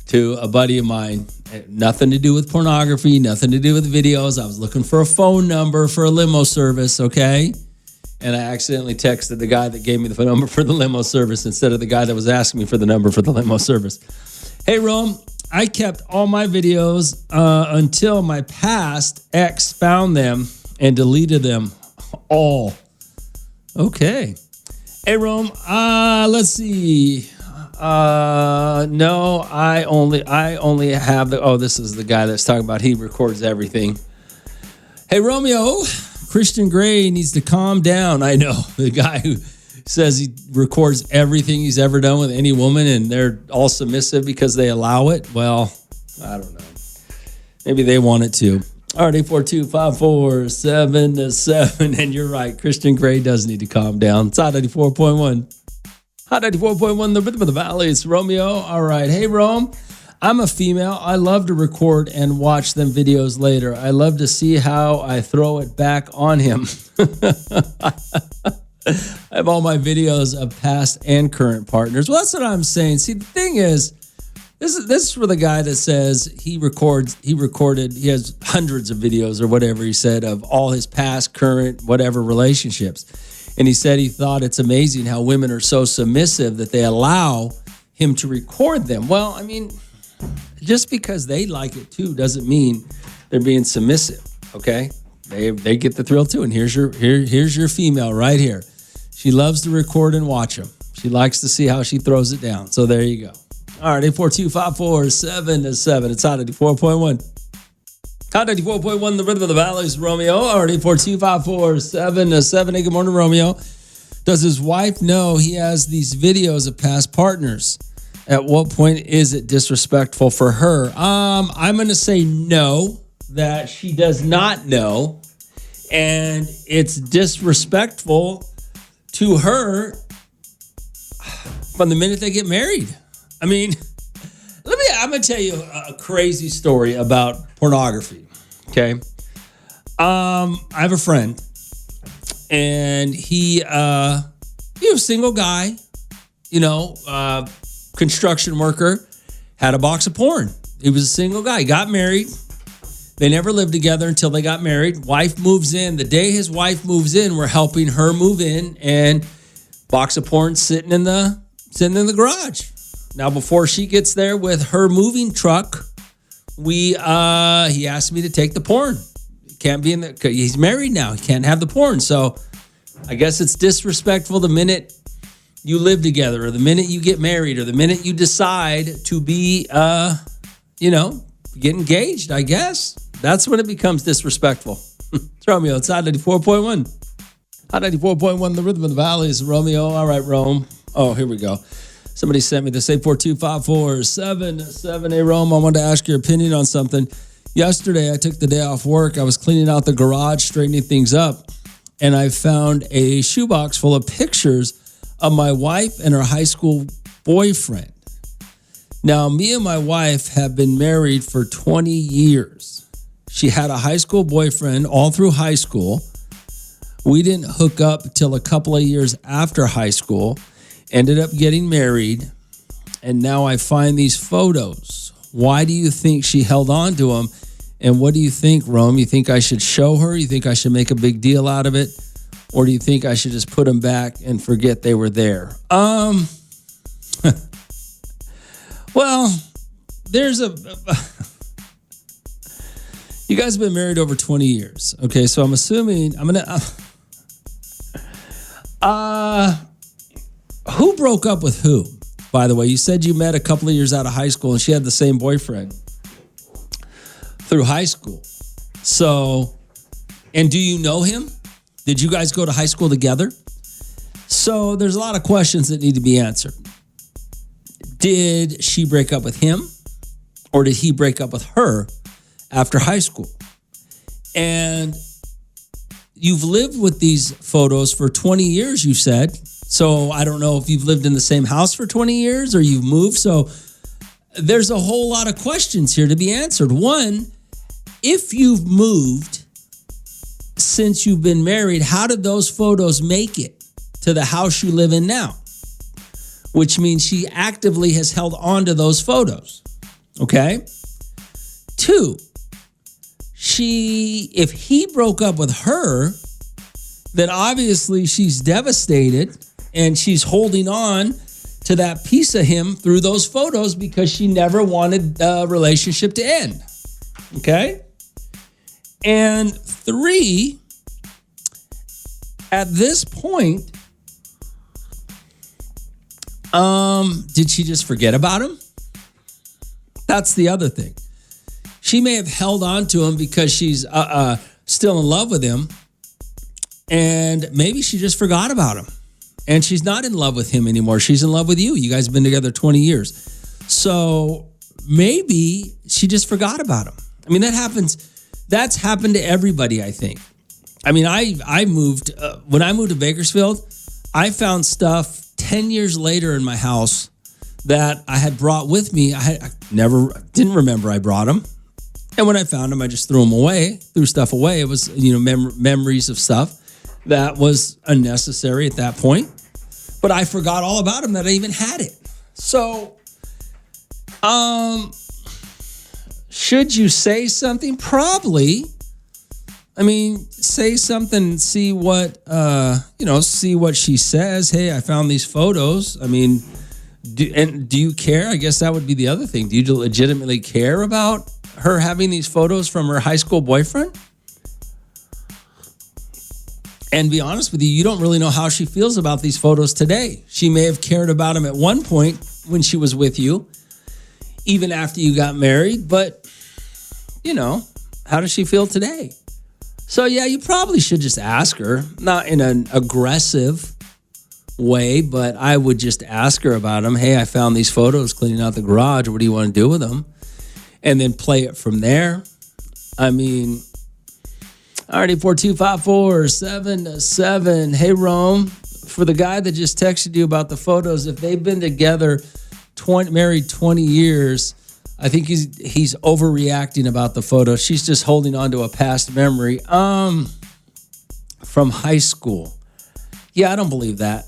to a buddy of mine. Nothing to do with pornography, nothing to do with videos. I was looking for a phone number for a limo service, okay? And I accidentally texted the guy that gave me the phone number for the limo service instead of the guy that was asking me for the number for the limo service. Hey, Rome, I kept all my videos until my past ex found them and deleted them all. Okay. Hey, Rome, let's see. No, I only have this is the guy that's talking about he records everything. Hey, Romeo, Christian Grey needs to calm down. I know, the guy who says he records everything he's ever done with any woman and they're all submissive because they allow it. Well, I don't know. Maybe they want it to. RD42547. And you're right, Christian Grey does need to calm down. It's Hot 94.1. Hot 94.1, the Rhythm of the Valley. It's Romeo. All right. Hey, Rome. I'm a female. I love to record and watch them videos later. I love to see how I throw it back on him. I have all my videos of past and current partners. Well, that's what I'm saying. See, the thing is, this is for the guy that says he has hundreds of videos or whatever he said of all his past, current, whatever relationships. And he said he thought it's amazing how women are so submissive that they allow him to record them. Well, I mean, just because they like it too doesn't mean they're being submissive, okay? They get the thrill too. And here's your female right here. She loves to record and watch them. She likes to see how she throws it down. So there you go. All right, 842-547-7. It's Hot 94.1. Hot 94.1, the Rhythm of the Valley is Romeo. All right, 842-547-7. Hey, good morning, Romeo. Does his wife know he has these videos of past partners? At what point is it disrespectful for her? I'm going to say no, that she does not know. And it's disrespectful to her from the minute they get married. I mean, I'm going to tell you a crazy story about pornography, okay? I have a friend, and he was a single guy, construction worker, had a box of porn. He was a single guy, got married. They never lived together until they got married. Wife moves in. The day his wife moves in, we're helping her move in, and box of porn sitting in the garage. Now, before she gets there with her moving truck, he asked me to take the porn. Can't be in the. He's married now. He can't have the porn. So I guess it's disrespectful the minute you live together, or the minute you get married, or the minute you decide to be, get engaged. I guess that's when it becomes disrespectful. It's Romeo. It's Hot 94.1. Hot 94.1, the rhythm of the valley is Romeo. All right, Rome. Oh, here we go. Somebody sent me this 842-5477. Hey, Rome, I wanted to ask your opinion on something. Yesterday, I took the day off work. I was cleaning out the garage, straightening things up, and I found a shoebox full of pictures of my wife and her high school boyfriend. Now, me and my wife have been married for 20 years. She had a high school boyfriend all through high school. We didn't hook up till a couple of years after high school. Ended up getting married, and now I find these photos. Why do you think she held on to them? And what do you think, Rome? You think I should show her? You think I should make a big deal out of it? Or do you think I should just put them back and forget they were there? Well, there's you guys have been married over 20 years. Okay, so I'm assuming who broke up with who, by the way? You said you met a couple of years out of high school and she had the same boyfriend through high school. So, and do you know him? Did you guys go to high school together? So there's a lot of questions that need to be answered. Did she break up with him, or did he break up with her after high school? And you've lived with these photos for 20 years, you said. So I don't know if you've lived in the same house for 20 years or you've moved. So there's a whole lot of questions here to be answered. One, if you've moved since you've been married, how did those photos make it to the house you live in now? Which means she actively has held on to those photos. Okay? Two, if he broke up with her, then obviously she's devastated and she's holding on to that piece of him through those photos because she never wanted the relationship to end. Okay? And three, at this point, did she just forget about him? That's the other thing. She may have held on to him because she's still in love with him, and maybe she just forgot about him. And she's not in love with him anymore. She's in love with you. You guys have been together 20 years. So maybe she just forgot about him. I mean, that happens. That's happened to everybody, I think. I mean, I moved, when I moved to Bakersfield, I found stuff 10 years later in my house that I had brought with me. I didn't remember I brought them. And when I found them, I just threw stuff away. It was, memories of stuff that was unnecessary at that point. But I forgot all about them, that I even had it. So, should you say something? Probably. I mean, say something, see what she says. Hey, I found these photos. I mean, do you care? I guess that would be the other thing. Do you legitimately care about her having these photos from her high school boyfriend? And be honest with you, you don't really know how she feels about these photos today. She may have cared about them at one point when she was with you, even after you got married. But, how does she feel today? So, yeah, you probably should just ask her, not in an aggressive way, but I would just ask her about them. Hey, I found these photos cleaning out the garage. What do you want to do with them? And then play it from there. I mean, alrighty, 425-477. Hey, Rome, for the guy that just texted you about the photos, if they've been together, married 20 years, I think he's overreacting about the photo. She's just holding on to a past memory. From high school. Yeah, I don't believe that.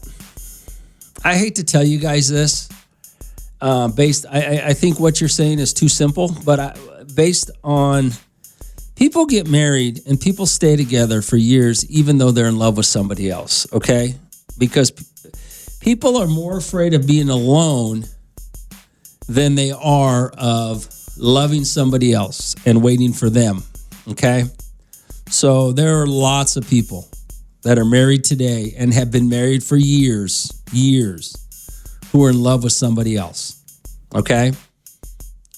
I hate to tell you guys this. I think what you're saying is too simple, but based on people get married and people stay together for years, even though they're in love with somebody else. Okay, because people are more afraid of being alone than they are of loving somebody else and waiting for them. Okay? So there are lots of people that are married today and have been married for years, who are in love with somebody else. Okay?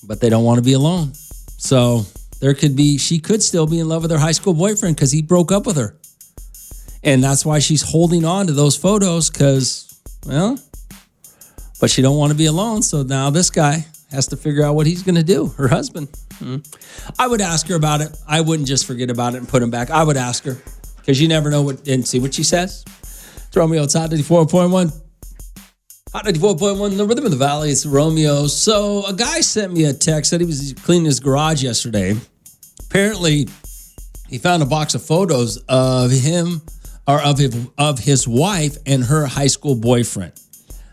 But they don't want to be alone. So she could still be in love with her high school boyfriend because he broke up with her. And that's why she's holding on to those photos because, well, but she don't want to be alone. So now this guy has to figure out what he's going to do, her husband. I would ask her about it. I wouldn't just forget about it and put him back. I would ask her because you never know and see what she says. It's Romeo. It's Hot 94.1. Hot 94.1, the Rhythm of the Valley. It's Romeo. So a guy sent me a text, said he was cleaning his garage yesterday. Apparently, he found a box of photos of him or of his wife and her high school boyfriend.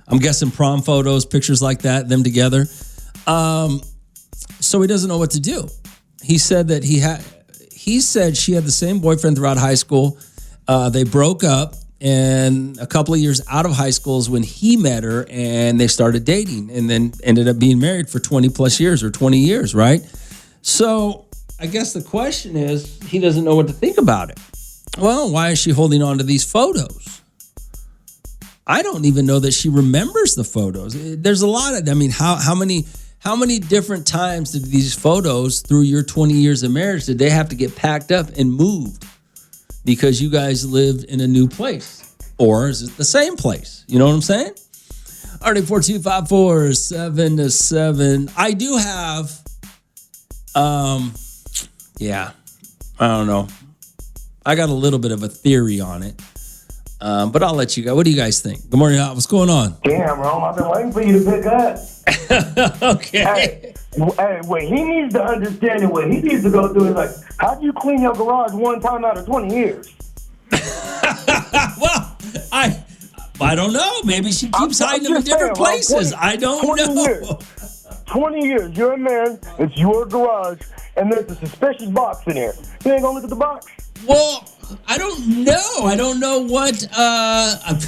I'm guessing prom photos, pictures like that, them together. So he doesn't know what to do. He said that he said she had the same boyfriend throughout high school. They broke up, and a couple of years out of high school is when he met her, and they started dating, and then ended up being married for 20 plus years or 20 years, right? So I guess the question is, he doesn't know what to think about it. Well, why is she holding on to these photos? I don't even know that she remembers the photos. There's a lot of, how many different times did these photos through your 20 years of marriage, did they have to get packed up and moved because you guys lived in a new place? Or is it the same place? You know what I'm saying? All right, 42547-7. I do have, I don't know. I got a little bit of a theory on it. But I'll let you go. What do you guys think? Good morning, Hot. What's going on? Damn, Rome, I've been waiting for you to pick up. Okay. Hey, what he needs to understand and what he needs to go through is like, how do you clean your garage one time out of 20 years? Well, I don't know. Maybe she keeps hiding them in different places. I don't know. 20 years. You're a man. It's your garage. And there's a suspicious box in here. You ain't gonna look at the box? Well, I don't know. I don't know what. I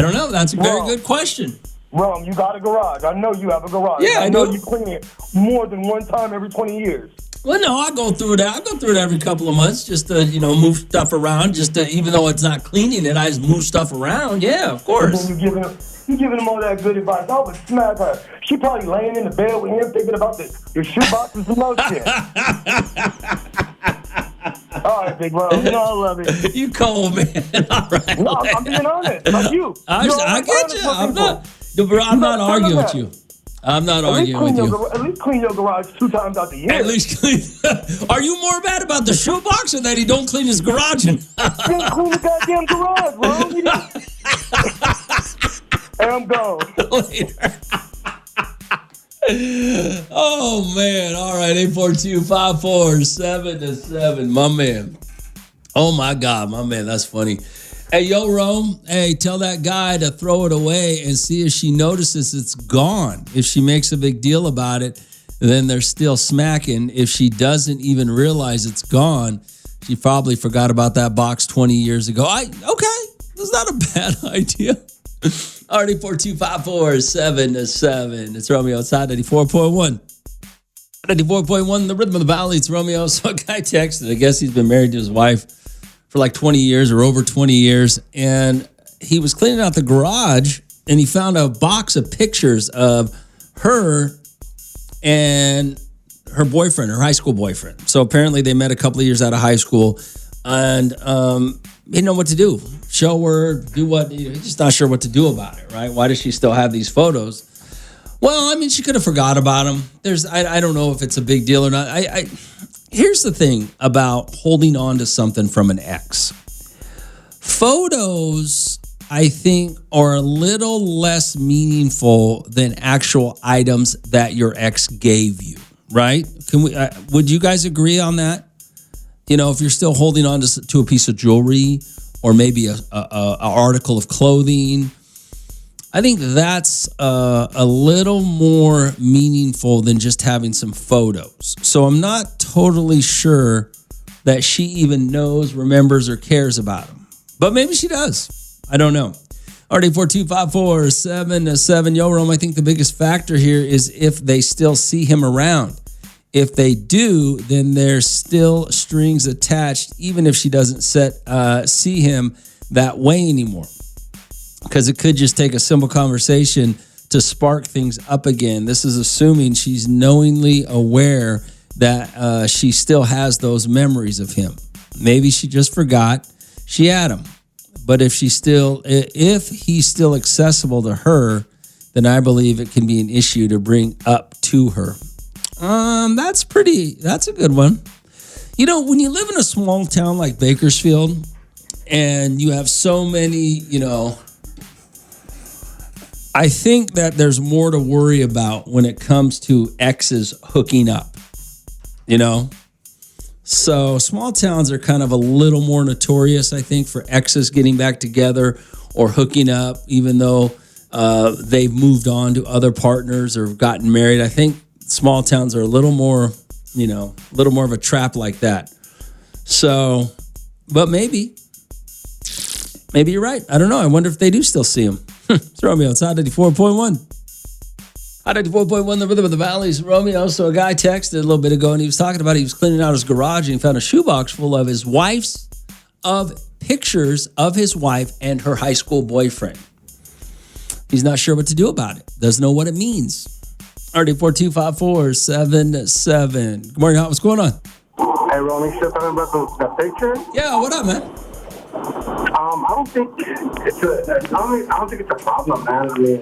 don't know. That's a very good question. Rome, you got a garage. I know you have a garage. Yeah, I know do. You clean it more than one time every 20 years. Well, no, I go through it. I go through it every couple of months just to, move stuff around. Just to, even though it's not cleaning it, I just move stuff around. Yeah, of course. And then you giving him all that good advice. I would smack her. She probably laying in the bed with him thinking about the shoebox and some other shit. All right, big bro. I love it. You cold, man. All right. No, I'm being honest. Like you. I get you. I'm not arguing with you. I'm not arguing with you. At least clean your garage 2 times out the year. At least clean. Are you more mad about the shoebox or that he don't clean his garage? He didn't clean the goddamn garage, bro. And I'm gone. Later. Oh, man. All right. 842-547-7. My man. Oh, my God. My man. That's funny. Hey, yo, Rome. Hey, tell that guy to throw it away and see if she notices it's gone. If she makes a big deal about it, then they're still smacking. If she doesn't even realize it's gone, she probably forgot about that box 20 years ago. Okay. That's not a bad idea. Already 42547-7. It's Romeo. It's Hot 94.1. 94.1, the Rhythm of the Valley. It's Romeo. So a guy texted. I guess he's been married to his wife for like 20 years or over 20 years. And he was cleaning out the garage and he found a box of pictures of her and her boyfriend, her high school boyfriend. So apparently they met a couple of years out of high school and he didn't know what to do. Show her, do what, he's just not sure what to do about it, right? Why does she still have these photos? Well, she could have forgot about them. I don't know if it's a big deal or not. Here's the thing about holding on to something from an ex. Photos, I think, are a little less meaningful than actual items that your ex gave you, right? Would you guys agree on that? If you're still holding on to a piece of jewelry or maybe a article of clothing, I think that's a little more meaningful than just having some photos. So I'm not totally sure that she even knows, remembers, or cares about them. But maybe she does. I don't know. RD4254777. Yo, Rome, I think the biggest factor here is if they still see him around. If they do, then there's still strings attached, even if she doesn't see him that way anymore. Because it could just take a simple conversation to spark things up again. This is assuming she's knowingly aware that she still has those memories of him. Maybe she just forgot she had him. But if he's still accessible to her, then I believe it can be an issue to bring up to her. That's a good one. You know, when you live in a small town like Bakersfield and you have so many, I think that there's more to worry about when it comes to exes hooking up, So small towns are kind of a little more notorious, I think, for exes getting back together or hooking up, even though they've moved on to other partners or gotten married. I think small towns are a little more, a little more of a trap like that. So, but maybe you're right. I don't know. I wonder if they do still see him. It's Romeo. It's Hot 94.1. Hot 94.1, the rhythm of the valleys. Romeo. So a guy texted a little bit ago and he was talking about he was cleaning out his garage and he found a shoebox full of pictures of his wife and her high school boyfriend. He's not sure what to do about it. Doesn't know what it means. RD4254777. Good morning, Hot. What's going on? Hey, Ronnie, still talking about the picture? Yeah, what up, man? I don't think it's a problem, man. I mean,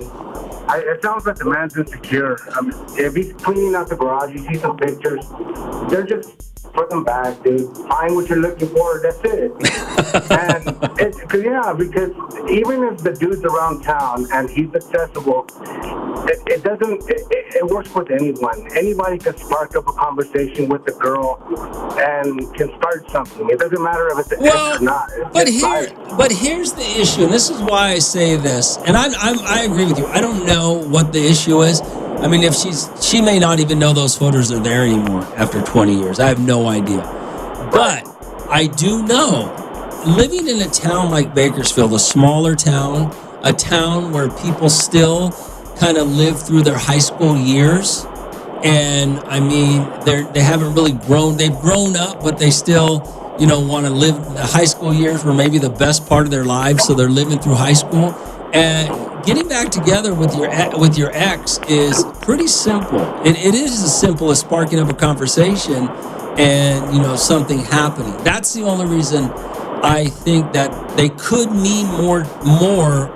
it sounds like the man's insecure. I mean, if he's cleaning out the garage, you see some pictures. They're just put them back, dude. Find what you're looking for. That's it. And because even if the dude's around town and he's accessible, it works with anyone. Anybody can spark up a conversation with the girl and can start something. It doesn't matter if it's an ex or not. But here's the issue, and this is why I say this. And I agree with you. I don't know what the issue is. I mean, if she may not even know those photos are there anymore after 20 years. I have no idea. But I do know, living in a town like Bakersfield, a smaller town, a town where people still kind of live through their high school years. And I mean, they haven't really grown. They've grown up, but they still, want to live the high school years were maybe the best part of their lives. So they're living through high school. And getting back together with your ex is pretty simple. It is as simple as sparking up a conversation and, something happening. That's the only reason I think that they could mean more,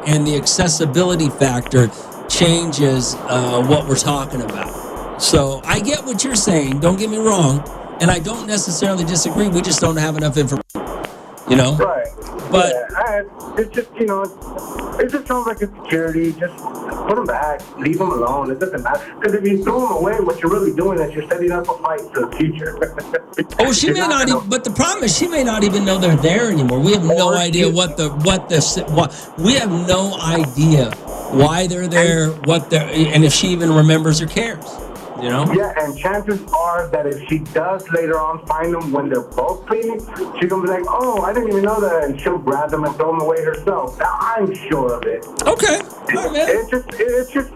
and the accessibility factor changes what we're talking about. So I get what you're saying. Don't get me wrong. And I don't necessarily disagree. We just don't have enough information, Right. But it's just, it just sounds like insecurity. Just put them back. Leave them alone. It doesn't matter. Because if you throw them away, what you're really doing is you're setting up a fight for the future. she may not even, but the problem is she may not even know they're there anymore. We have no idea we have no idea why they're there, and if she even remembers or cares. Yeah, and chances are that if she does later on find them when they're both cleaning, she's going to be like, oh, I didn't even know that, and she'll grab them and throw them away herself. I'm sure of it. Okay. All right, man. It's just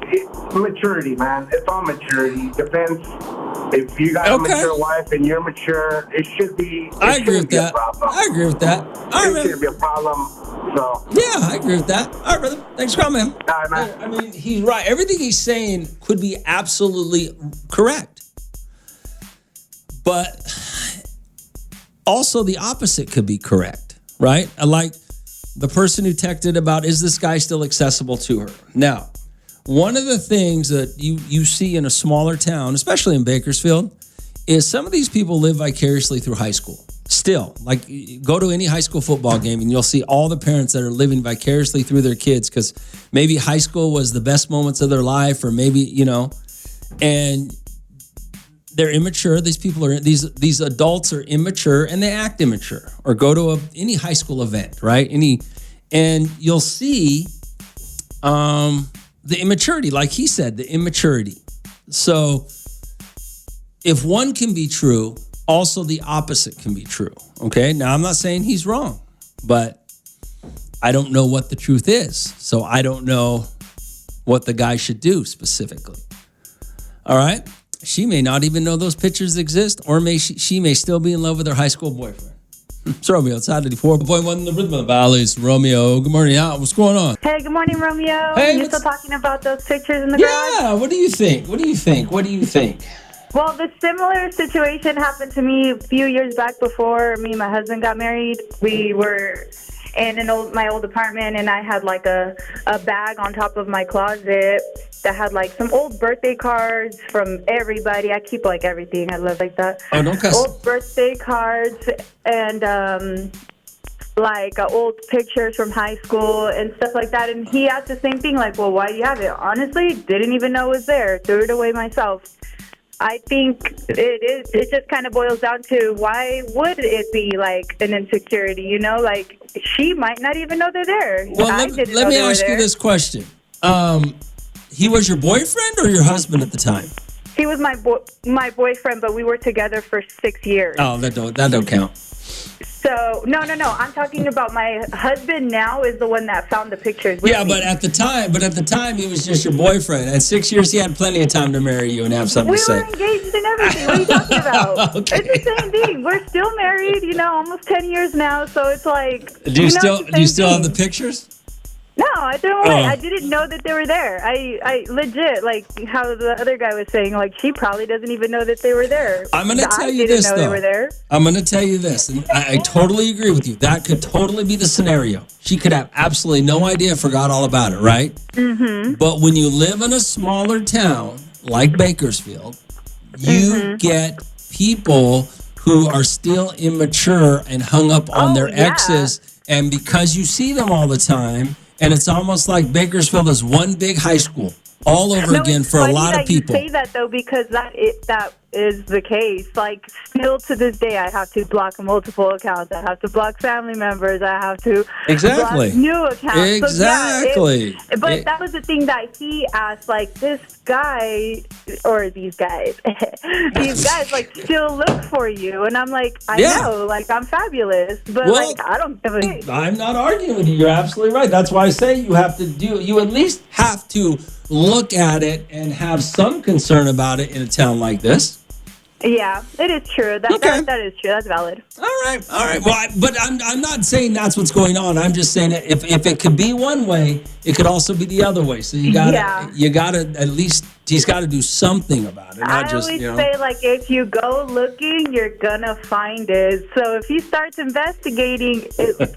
maturity, man. It's all maturity. Depends. If you got a mature wife and you're mature, it should be. I agree with that. I agree with that. All right, it shouldn't be a problem. So. Yeah, I agree with that. All right, brother. Thanks for coming, man. All right, man. I mean, he's right. Everything he's saying could be absolutely correct. But also the opposite could be correct, right? Like the person who texted about, is this guy still accessible to her? Now, one of the things that you see in a smaller town, especially in Bakersfield, is some of these people live vicariously through high school. Still, like, go to any high school football game and you'll see all the parents that are living vicariously through their kids because maybe high school was the best moments of their life, or maybe, and they're immature. These people are, these adults are immature and they act immature. Or go to any high school event, right? And you'll see the immaturity, like he said, the immaturity. So if one can be true, also the opposite can be true. Okay. Now I'm not saying he's wrong, but I don't know what the truth is. So I don't know what the guy should do specifically. All right? She may not even know those pictures exist, or she may still be in love with her high school boyfriend. It's Romeo. It's Hot 94.1 The Rhythm of the Valleys. Romeo, good morning. What's going on? Hey, good morning, Romeo. Hey, you still talking about those pictures in the garage? Yeah, what do you think? What do you think? Well, the similar situation happened to me a few years back before me and my husband got married. We were in my old apartment, and I had like a bag on top of my closet that had like some old birthday cards from everybody. I keep like everything. I love like that. Oh, don't cuss. Old birthday cards and like old pictures from high school and stuff like that. And he asked the same thing, like, well, why do you have it? Honestly, didn't even know it was there. Threw it away myself. I think it just kind of boils down to, why would it be like an insecurity? You know, like, she might not even know they're there. Well, let me ask you this question. He was your boyfriend or your husband at the time? He was my boyfriend, but we were together for 6 years. Oh, that don't count. So, no. I'm talking about my husband now is the one that found the pictures. Yeah, but at the time, he was just your boyfriend. At 6 years, he had plenty of time to marry you and have something to say. We were engaged and everything. What are you talking about? Okay. It's the same thing. We're still married, almost 10 years now. So it's like, Do you still have the pictures? No, I don't. I didn't know that they were there. I legit, like how the other guy was saying, like, she probably doesn't even know that they were there. I'm going to tell you this, though. They were there. I'm going to tell you this, and I totally agree with you. That could totally be the scenario. She could have absolutely no idea, forgot all about it, right? Mm-hmm. But when you live in a smaller town like Bakersfield, you get people who are still immature and hung up on their exes, and because you see them all the time. And it's almost like Bakersfield is one big high school all over again for a lot of people. You say that, though, because that is the case. Like, still to this day, I have to block multiple accounts. I have to block family members. I have to block new accounts. Exactly. So, but that was the thing that he asked, like, this guy, or these guys, like, still look for you. And I'm like, I know, like, I'm fabulous. But, like, I don't give a... I'm not arguing with you. You're absolutely right. That's why I say you at least have to look at it and have some concern about it in a town like this. Yeah, it is true. That is true. That's valid. All right. Well, but I'm not saying that's what's going on. I'm just saying that if it could be one way, it could also be the other way. So you gotta at least, he's got to do something about it. Not I always say, like, if you go looking, you're gonna find it. So if he starts investigating,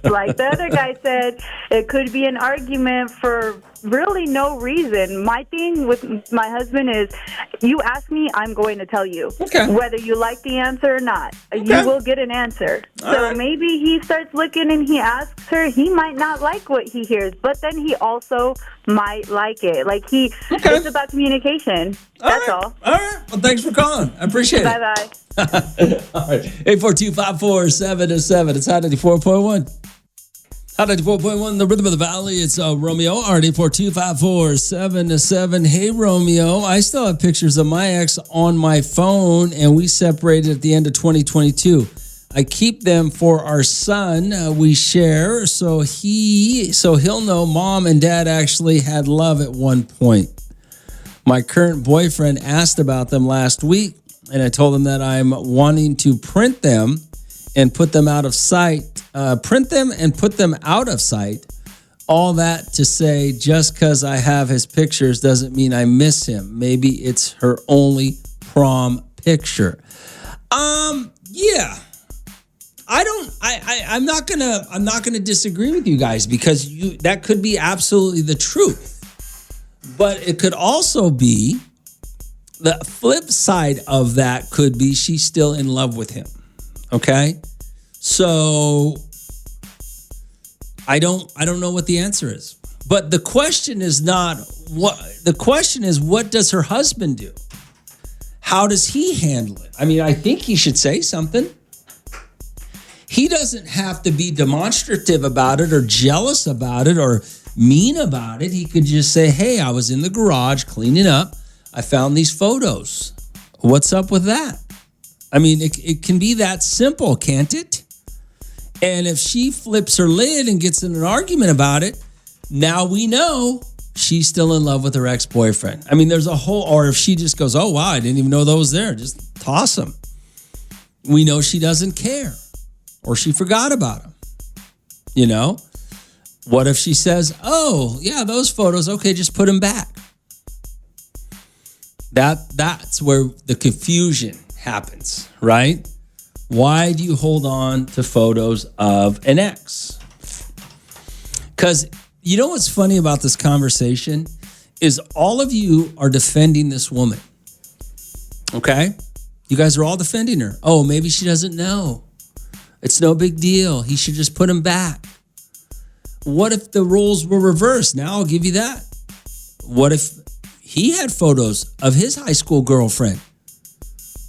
like the other guy said, it could be an argument for really no reason. My thing with my husband is, you ask me, I'm going to tell you. Okay. Whether you like the answer or not, you will get an answer. So maybe he starts looking and he asks her, he might not like what he hears, but then he also might like it. Like, it's about communication. That's all. All right. Well, thanks for calling. I appreciate it. Bye-bye. All right. 842-547-7. It's Hot 94.1. Hot 94.1, The Rhythm of the Valley. It's Romeo, R842-547-7. Hey, Romeo, I still have pictures of my ex on my phone, and we separated at the end of 2022. I keep them for our son. We share, so he'll know mom and dad actually had love at one point. My current boyfriend asked about them last week, and I told him that I'm wanting to print them and put them out of sight. Print them and put them out of sight. All that to say, just because I have his pictures doesn't mean I miss him. Maybe it's her only prom picture. Yeah. I'm not gonna disagree with you guys, because that could be absolutely the truth. But it could also be the flip side of that could be she's still in love with him. Okay? So I don't know what the answer is. But the question is not what the question is, what does her husband do? How does he handle it? I mean, I think he should say something. He doesn't have to be demonstrative about it or jealous about it or mean about it. He could just say, hey, I was in the garage cleaning up. I found these photos. What's up with that? I mean, it can be that simple, can't it? And if she flips her lid and gets in an argument about it, now we know she's still in love with her ex-boyfriend. I mean, there's a whole, or if she just goes, oh, wow, I didn't even know those there. Just toss them. We know she doesn't care or she forgot about them. You know? What if she says, oh, yeah, those photos, okay, just put them back. That's where the confusion happens, right? Why do you hold on to photos of an ex? Because you know what's funny about this conversation is all of you are defending this woman, okay? You guys are all defending her. Oh, maybe she doesn't know. It's no big deal. He should just put them back. What if the roles were reversed? Now I'll give you that. What if he had photos of his high school girlfriend?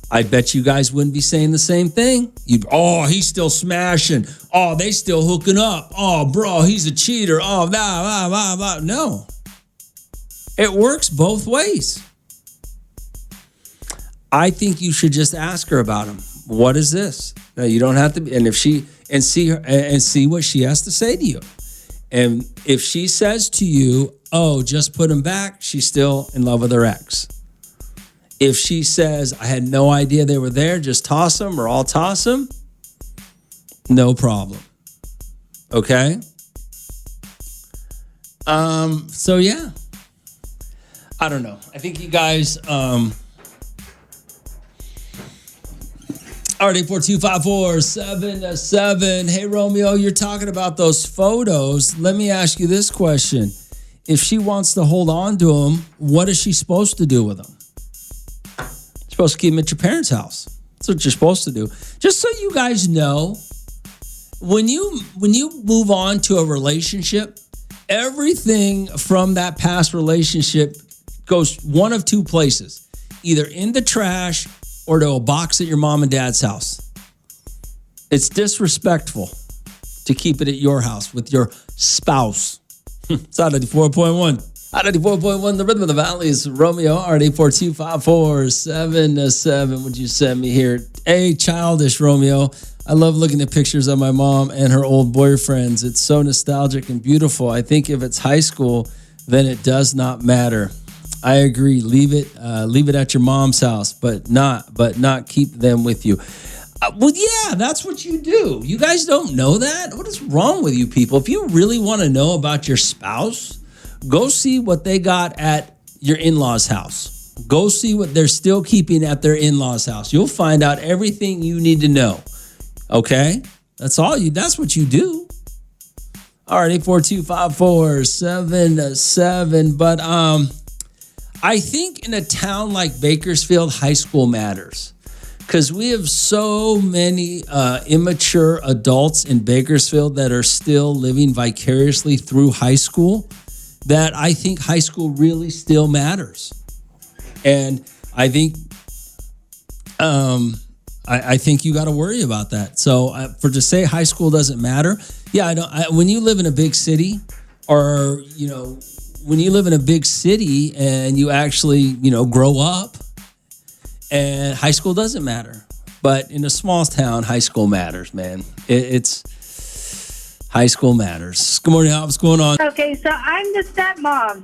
I bet you guys wouldn't be saying the same thing. Oh, he's still smashing. Oh, they still hooking up. Oh, bro, he's a cheater. Oh, blah, blah, blah, blah. No. It works both ways. I think you should just ask her about him. What is this? No, you don't have to be, and if she and see her and see what she has to say to you. And if she says to you, oh, just put him back, she's still in love with her ex. If she says, I had no idea they were there, just toss them or I'll toss them, no problem. Okay? So yeah. I don't know. I think you guys RD4254-777. Hey, Romeo, you're talking about those photos. Let me ask you this question. If she wants to hold on to them, what is she supposed to do with them? You're supposed to keep them at your parents' house. That's what you're supposed to do. Just so you guys know, when you move on to a relationship, everything from that past relationship goes one of two places. Either in the trash or to a box at your mom and dad's house. It's disrespectful to keep it at your house with your spouse. It's out of 4.1. Out of 4.1, the rhythm of the valley is Romeo, RD4254-777. Would you send me here? Hey, childish Romeo. I love looking at pictures of my mom and her old boyfriends. It's so nostalgic and beautiful. I think if it's high school, then it does not matter. I agree. Leave it at your mom's house, but not keep them with you. Well, yeah, that's what you do. You guys don't know that? What is wrong with you people? If you really want to know about your spouse, go see what they got at your in-laws' house. Go see what they're still keeping at their in-laws' house. You'll find out everything you need to know. Okay? That's what you do. All right, 842-54-77. But I think in a town like Bakersfield, high school matters because we have so many immature adults in Bakersfield that are still living vicariously through high school that I think high school really still matters. And I think I think you got to worry about that. So for to say high school doesn't matter, yeah, when you live in a big city or, when you live in a big city and you actually, grow up, and high school doesn't matter. But in a small town, high school matters, man. It's high school matters. Good morning, Hobbs. What's going on? Okay, so I'm the stepmom.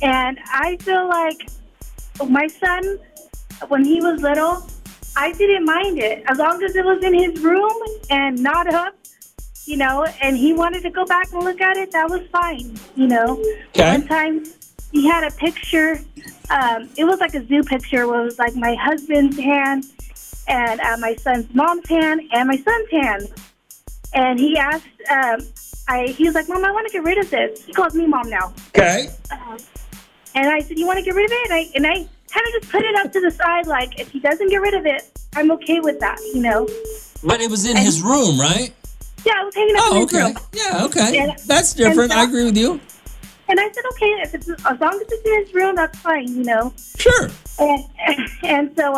And I feel like my son, when he was little, I didn't mind it. As long as it was in his room and not up, and he wanted to go back and look at it, that was fine, Okay. One time he had a picture, it was like a zoo picture where it was like my husband's hand and my son's mom's hand and my son's hand. And he asked, he was like, Mom, I want to get rid of this. He calls me Mom now. Okay. And I said, you want to get rid of it? And I kind of just put it up to the side, like, if he doesn't get rid of it, I'm okay with that, But it was in his room, right? Yeah, I was hanging up in his room. Yeah, okay. And, that's different. I agree with you. And I said, okay, as long as it's in his room, that's fine, Sure. And so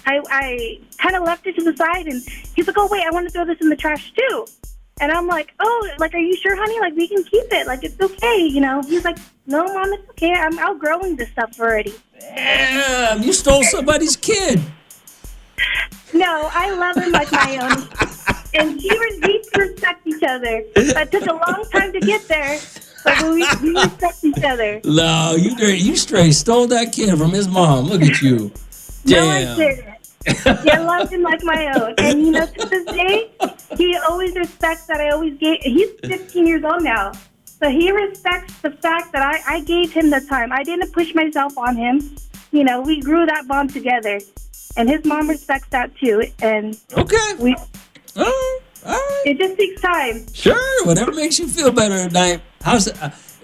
I kind of left it to the side, and he's like, oh, wait, I want to throw this in the trash, too. And I'm like, oh, like, are you sure, honey? Like, we can keep it. Like, it's okay, He's like, no, Mom, it's okay. I'm outgrowing this stuff already. Damn, you stole somebody's kid. No, I love him like my own. and we respect each other. It took a long time to get there, but we respect each other. No, you straight stole that kid from his mom. Look at you. Damn. No, I didn't. I loved him like my own. And, you know, to this day, he always respects that I always gave. He's 15 years old now. So he respects the fact that I gave him the time. I didn't push myself on him. You know, we grew that bond together. And his mom respects that too. And okay. All right. It just takes time. Sure, whatever makes you feel better at night. How's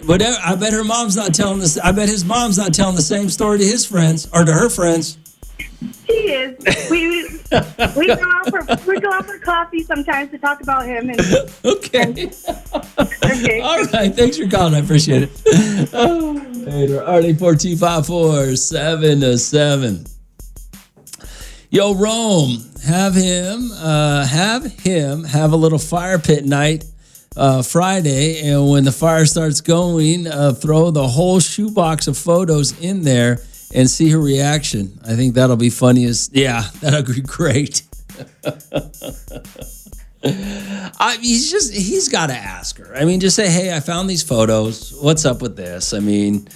whatever? I bet her mom's not telling this. I bet his mom's not telling the same story to his friends or to her friends. She is. We go out for coffee sometimes to talk about him. And, okay. Okay. All right. Thanks for calling. I appreciate it. Later. Arlie 4254-707. Yo, Rome, have him have a little fire pit night Friday, and when the fire starts going, throw the whole shoebox of photos in there and see her reaction. I think that'll be funniest. Yeah, that'll be great. He's got to ask her. I mean, just say, hey, I found these photos. What's up with this? I mean,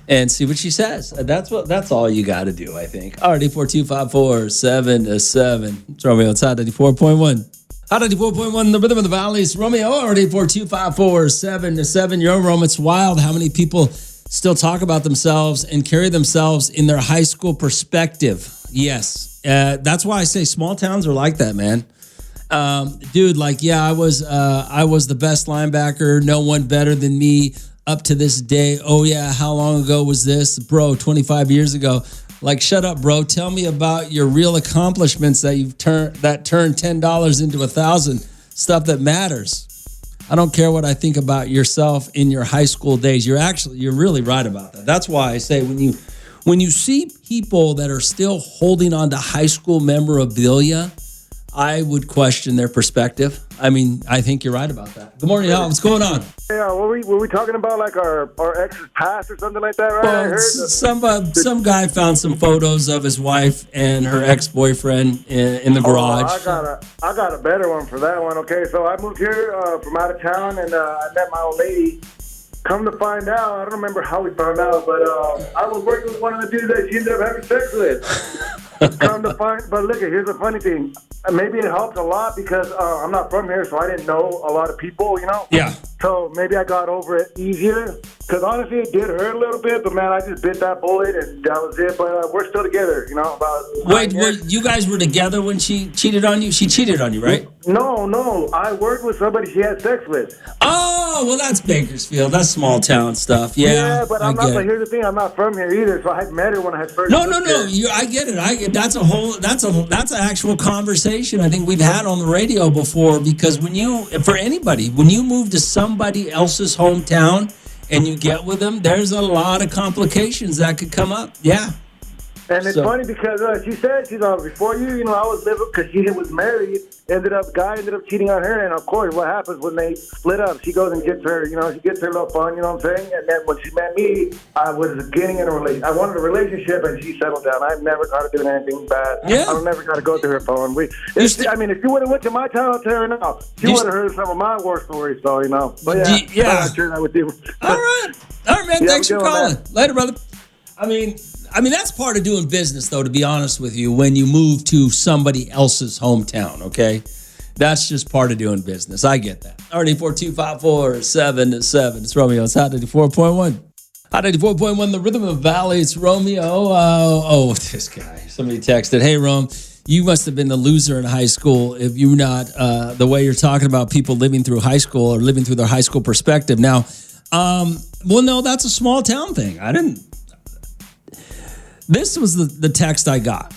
and see what she says. That's all you got to do, I think. Already 4254707. It's Romeo. It's Hot 94.1. Hot 94.1, the rhythm of the valleys. Romeo, already 4254707. Your own Rome. It's wild how many people still talk about themselves and carry themselves in their high school perspective. Yes. That's why I say small towns are like that, man. Dude, like, yeah, I was the best linebacker. No one better than me up to this day. Oh, yeah, how long ago was this? Bro, 25 years ago. Like, shut up, bro. Tell me about your real accomplishments that turned $10 into $1,000. Stuff that matters. I don't care what I think about yourself in your high school days. You're really right about that. That's why I say when you see people that are still holding on to high school memorabilia, I would question their perspective. I mean, I think you're right about that. Good morning, Al. What's going on? Yeah, were we talking about like our ex's past or something like that, right? Well, I heard some guy found some photos of his wife and her ex-boyfriend in the garage. I got a better one for that one. Okay, so I moved here from out of town, and I met my old lady. Come to find out, I don't remember how we found out, but I was working with one of the dudes that she ended up having sex with. But look, here's the funny thing. Maybe it helped a lot because I'm not from here, so I didn't know a lot of people, you know? Yeah. So maybe I got over it easier. Because honestly, it did hurt a little bit, but man, I just bit that bullet and that was it. But we're still together, you know? Wait, you guys were together when she cheated on you? She cheated on you, right? No. I worked with somebody she had sex with. Oh, well, that's Bakersfield. That's small town stuff. Yeah, but I'm not. But here's the thing: I'm not from here either. So I had met her when I had first. No. I get it. That's an actual conversation I think we've had on the radio before. Because when you move to somebody else's hometown and you get with them, there's a lot of complications that could come up. Yeah. And it's funny because she said she's before you. You know, I was living because she was married. Guy ended up cheating on her, and of course, what happens when they split up? She goes and gets her. You know, she gets her little fun. You know what I'm saying? And then when she met me, I was getting in a relationship. I wanted a relationship, and she settled down. I never got her doing anything bad. Yeah. I never got to go through her phone. If she would have went to my town, I'll tell her now. She would have heard some of my war stories. So you know, but yeah, I'll share that with you. All right, man. Thanks for calling. Man. Later, brother. I mean, that's part of doing business, though, to be honest with you, when you move to somebody else's hometown, okay? That's just part of doing business. I get that. Already 4254707. It's Romeo. It's Hot 94.1. Hot 94.1, the rhythm of the valley. It's Romeo. This guy. Somebody texted, hey, Rome, you must have been the loser in high school if you're not the way you're talking about people living through high school or living through their high school perspective. Now, no, that's a small town thing. This was the text I got.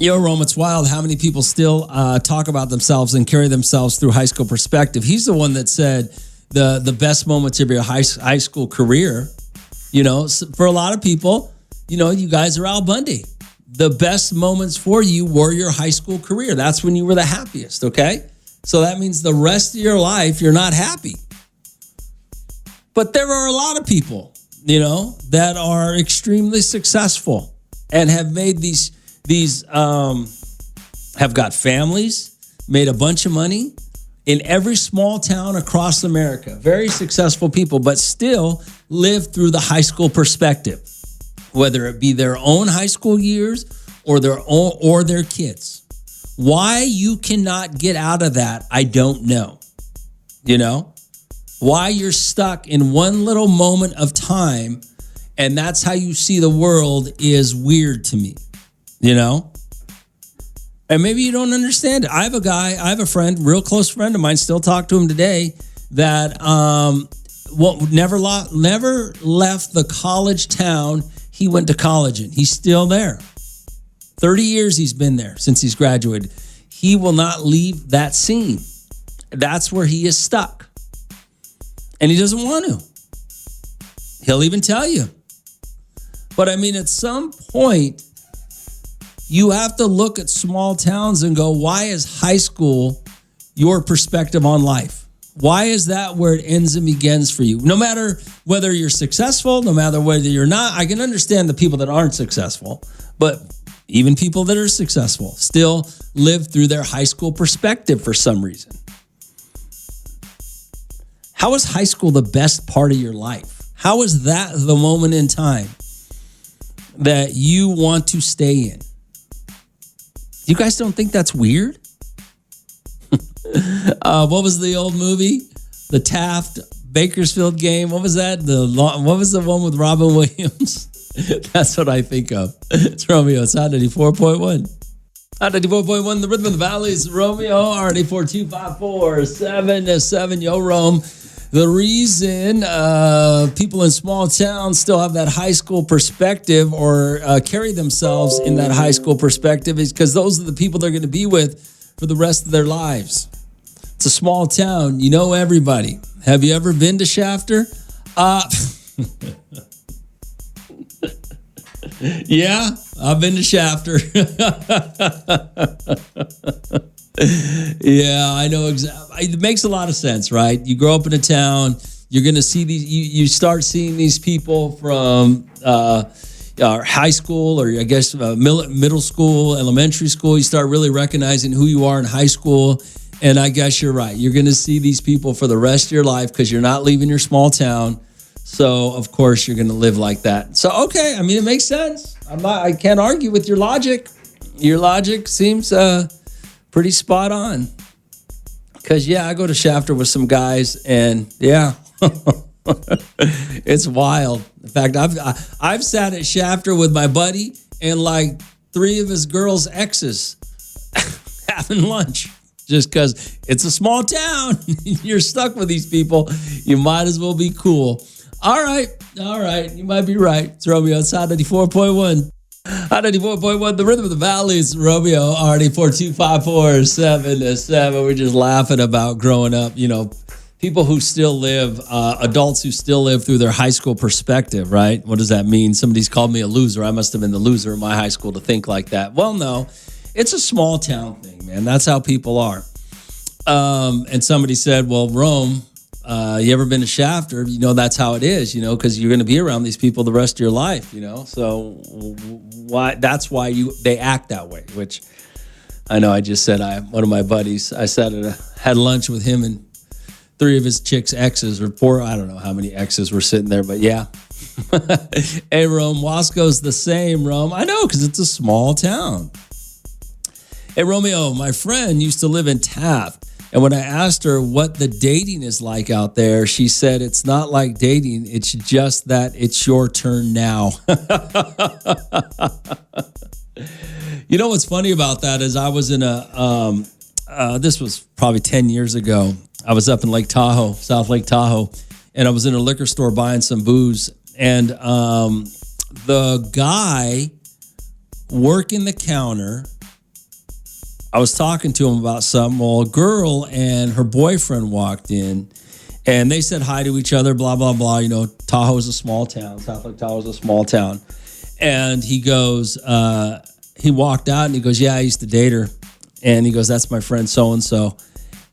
Yo, Rome, it's wild how many people still talk about themselves and carry themselves through high school perspective. He's the one that said the best moments of your high school career, you know, for a lot of people, you know, you guys are Al Bundy. The best moments for you were your high school career. That's when you were the happiest, okay? So that means the rest of your life, you're not happy. But there are a lot of people, you know, that are extremely successful and have made these have got families. made a bunch of money in every small town across America. Very successful people, but still live through the high school perspective, whether it be their own high school years or their kids. Why you cannot get out of that, I don't know. You know? Why you're stuck in one little moment of time and that's how you see the world is weird to me. You know? And maybe you don't understand it. I have a friend, real close friend of mine, still talk to him today, that never left the college town he went to college in. He's still there. 30 years he's been there since he's graduated. He will not leave that scene. That's where he is stuck. And he doesn't want to. He'll even tell you. But I mean, at some point, you have to look at small towns and go, why is high school your perspective on life? Why is that where it ends and begins for you? No matter whether you're successful, no matter whether you're not, I can understand the people that aren't successful, but even people that are successful still live through their high school perspective for some reason. How is high school the best part of your life? How is that the moment in time that you want to stay in? You guys don't think that's weird? What was the old movie? The Taft Bakersfield game. What was that? What was the one with Robin Williams? That's what I think of. It's Romeo. It's Hot 94.1. Hot 94.1, the Rhythm of the Valley's Romeo, RD42547. Yo, Rome. The reason people in small towns still have that high school perspective or carry themselves in that high school perspective is because those are the people they're going to be with for the rest of their lives. It's a small town. You know everybody. Have you ever been to Shafter? Yeah, I've been to Shafter. Yeah, I know exactly. It makes a lot of sense, right? You grow up in a town, you're going to see these, you start seeing these people from high school or I guess middle school, elementary school. You start really recognizing who you are in high school. And I guess you're right. You're going to see these people for the rest of your life because you're not leaving your small town. So, of course, you're going to live like that. So, okay. I mean, it makes sense. I can't argue with your logic. Your logic seems pretty spot on. Because, yeah, I go to Shafter with some guys, and, yeah, it's wild. In fact, I've sat at Shafter with my buddy and, like, 3 of his girls' exes having lunch. Just because it's a small town. You're stuck with these people. You might as well be cool. All right. You might be right. It's Romeo. It's Hot 94.1. Hot 94.1, the Rhythm of the Valley's Romeo, RD42547. We're just laughing about growing up, you know, people who still live, adults who still live through their high school perspective, right? What does that mean? Somebody's called me a loser. I must have been the loser in my high school to think like that. Well, no, it's a small town thing, man. That's how people are. And somebody said, well, Rome, you ever been to Shafter? You know, that's how it is, you know, because you're going to be around these people the rest of your life, you know. So that's why they act that way, which I know I just said one of my buddies, I had lunch with him and 3 of his chicks' exes or 4, I don't know how many exes were sitting there, but yeah. Hey, Rome, Wasco's the same, Rome. I know, because it's a small town. Hey, Romeo, my friend used to live in Taft. And when I asked her what the dating is like out there, she said it's not like dating. It's just that it's your turn now. You know what's funny about that is I was in this was probably 10 years ago. I was up in Lake Tahoe, South Lake Tahoe, and I was in a liquor store buying some booze. And the guy working the counter, I was talking to him about something. Well, a girl and her boyfriend walked in, and they said hi to each other, blah, blah, blah. You know, Tahoe's a small town. South Lake Tahoe's a small town. And he goes, he walked out, and he goes, yeah, I used to date her. And he goes, that's my friend so-and-so.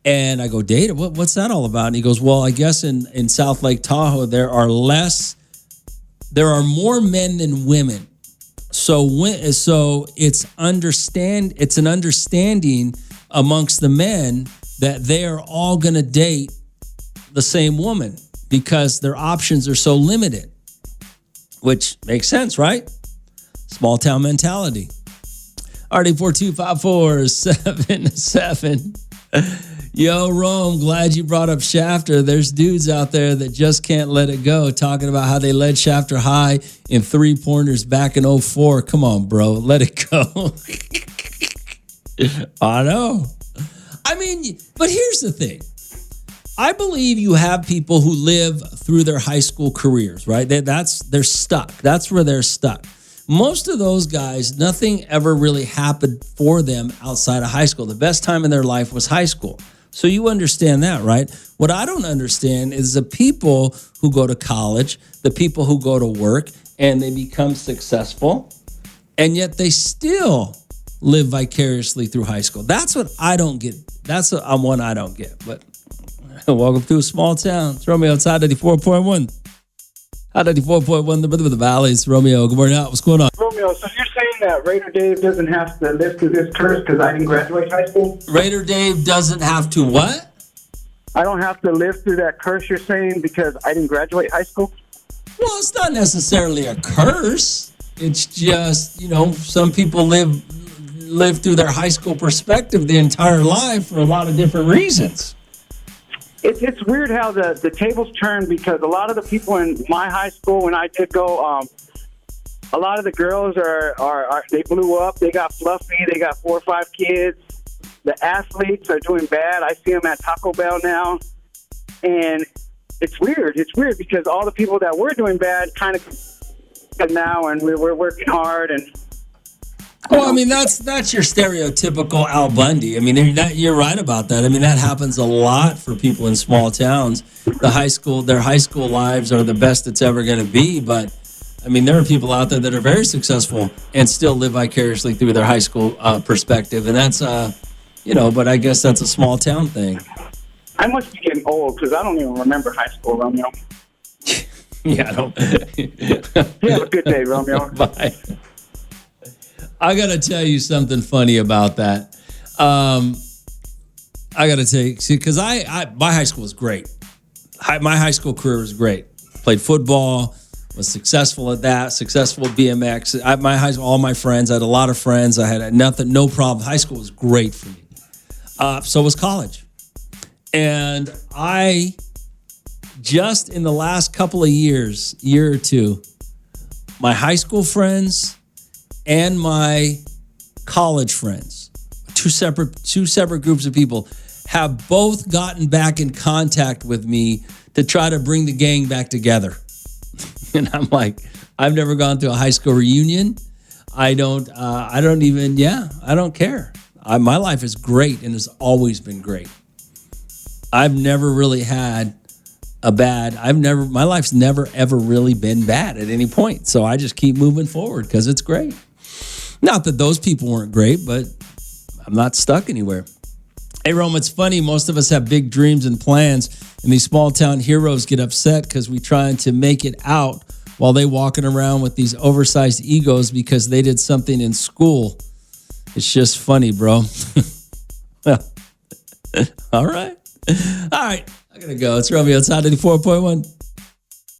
And I go, date her? What's that all about? And he goes, well, I guess in South Lake Tahoe, there are more men than women. So it's an understanding amongst the men that they are all going to date the same woman because their options are so limited, which makes sense, right? Small town mentality. RD4254777. Yo, Rome, glad you brought up Shafter. There's dudes out there that just can't let it go, talking about how they led Shafter high in 3-pointers back in 04. Come on, bro. Let it go. I know. I mean, but here's the thing. I believe you have people who live through their high school careers, right? They're stuck. That's where they're stuck. Most of those guys, nothing ever really happened for them outside of high school. The best time in their life was high school. So you understand that, right? What I don't understand is the people who go to college, the people who go to work, and they become successful, and yet they still live vicariously through high school. That's what I don't get. That's one I don't get. But welcome to a small town. It's Romeo outside 94.1. Hot 94.1, the rhythm of the valleys. Romeo, good morning. What's going on? Romeo, so you're saying that Raider Dave doesn't have to live through this curse because I didn't graduate high school? Raider Dave doesn't have to what? I don't have to live through that curse you're saying because I didn't graduate high school? Well, it's not necessarily a curse. It's just, some people live through their high school perspective the entire life for a lot of different reasons. It's weird how the tables turn because a lot of the people in my high school when I did go, a lot of the girls are they blew up, they got fluffy, they got 4 or 5 kids. The athletes are doing bad. I see them at Taco Bell now, and it's weird. It's weird because all the people that were doing bad kind of now, and we're working hard and. Well, I mean, that's your stereotypical Al Bundy. I mean, you're right about that. I mean, that happens a lot for people in small towns. Their high school lives are the best it's ever going to be. But, I mean, there are people out there that are very successful and still live vicariously through their high school perspective. And that's, but I guess that's a small town thing. I must be getting old because I don't even remember high school, Romeo. Yeah, I don't. You have a good day, Romeo. Bye. I got to tell you something funny about that. I got to tell you, because my high school was great. My high school career was great. Played football, was successful at that, successful at BMX. All my friends, I had a lot of friends. I had no problem. High school was great for me. So was college. And I just in the last couple of year or two, my high school friends and my college friends, two separate groups of people, have both gotten back in contact with me to try to bring the gang back together. And I'm like, I've never gone to a high school reunion. I don't care. My life is great and has always been great. I've never really had my life's never ever really been bad at any point. So I just keep moving forward because it's great. Not that those people weren't great, but I'm not stuck anywhere. Hey, Rome, it's funny. Most of us have big dreams and plans, and these small town heroes get upset because we're trying to make it out while they walking around with these oversized egos because they did something in school. It's just funny, bro. All right. I got to go. It's Romeo. It's Hot 94.1.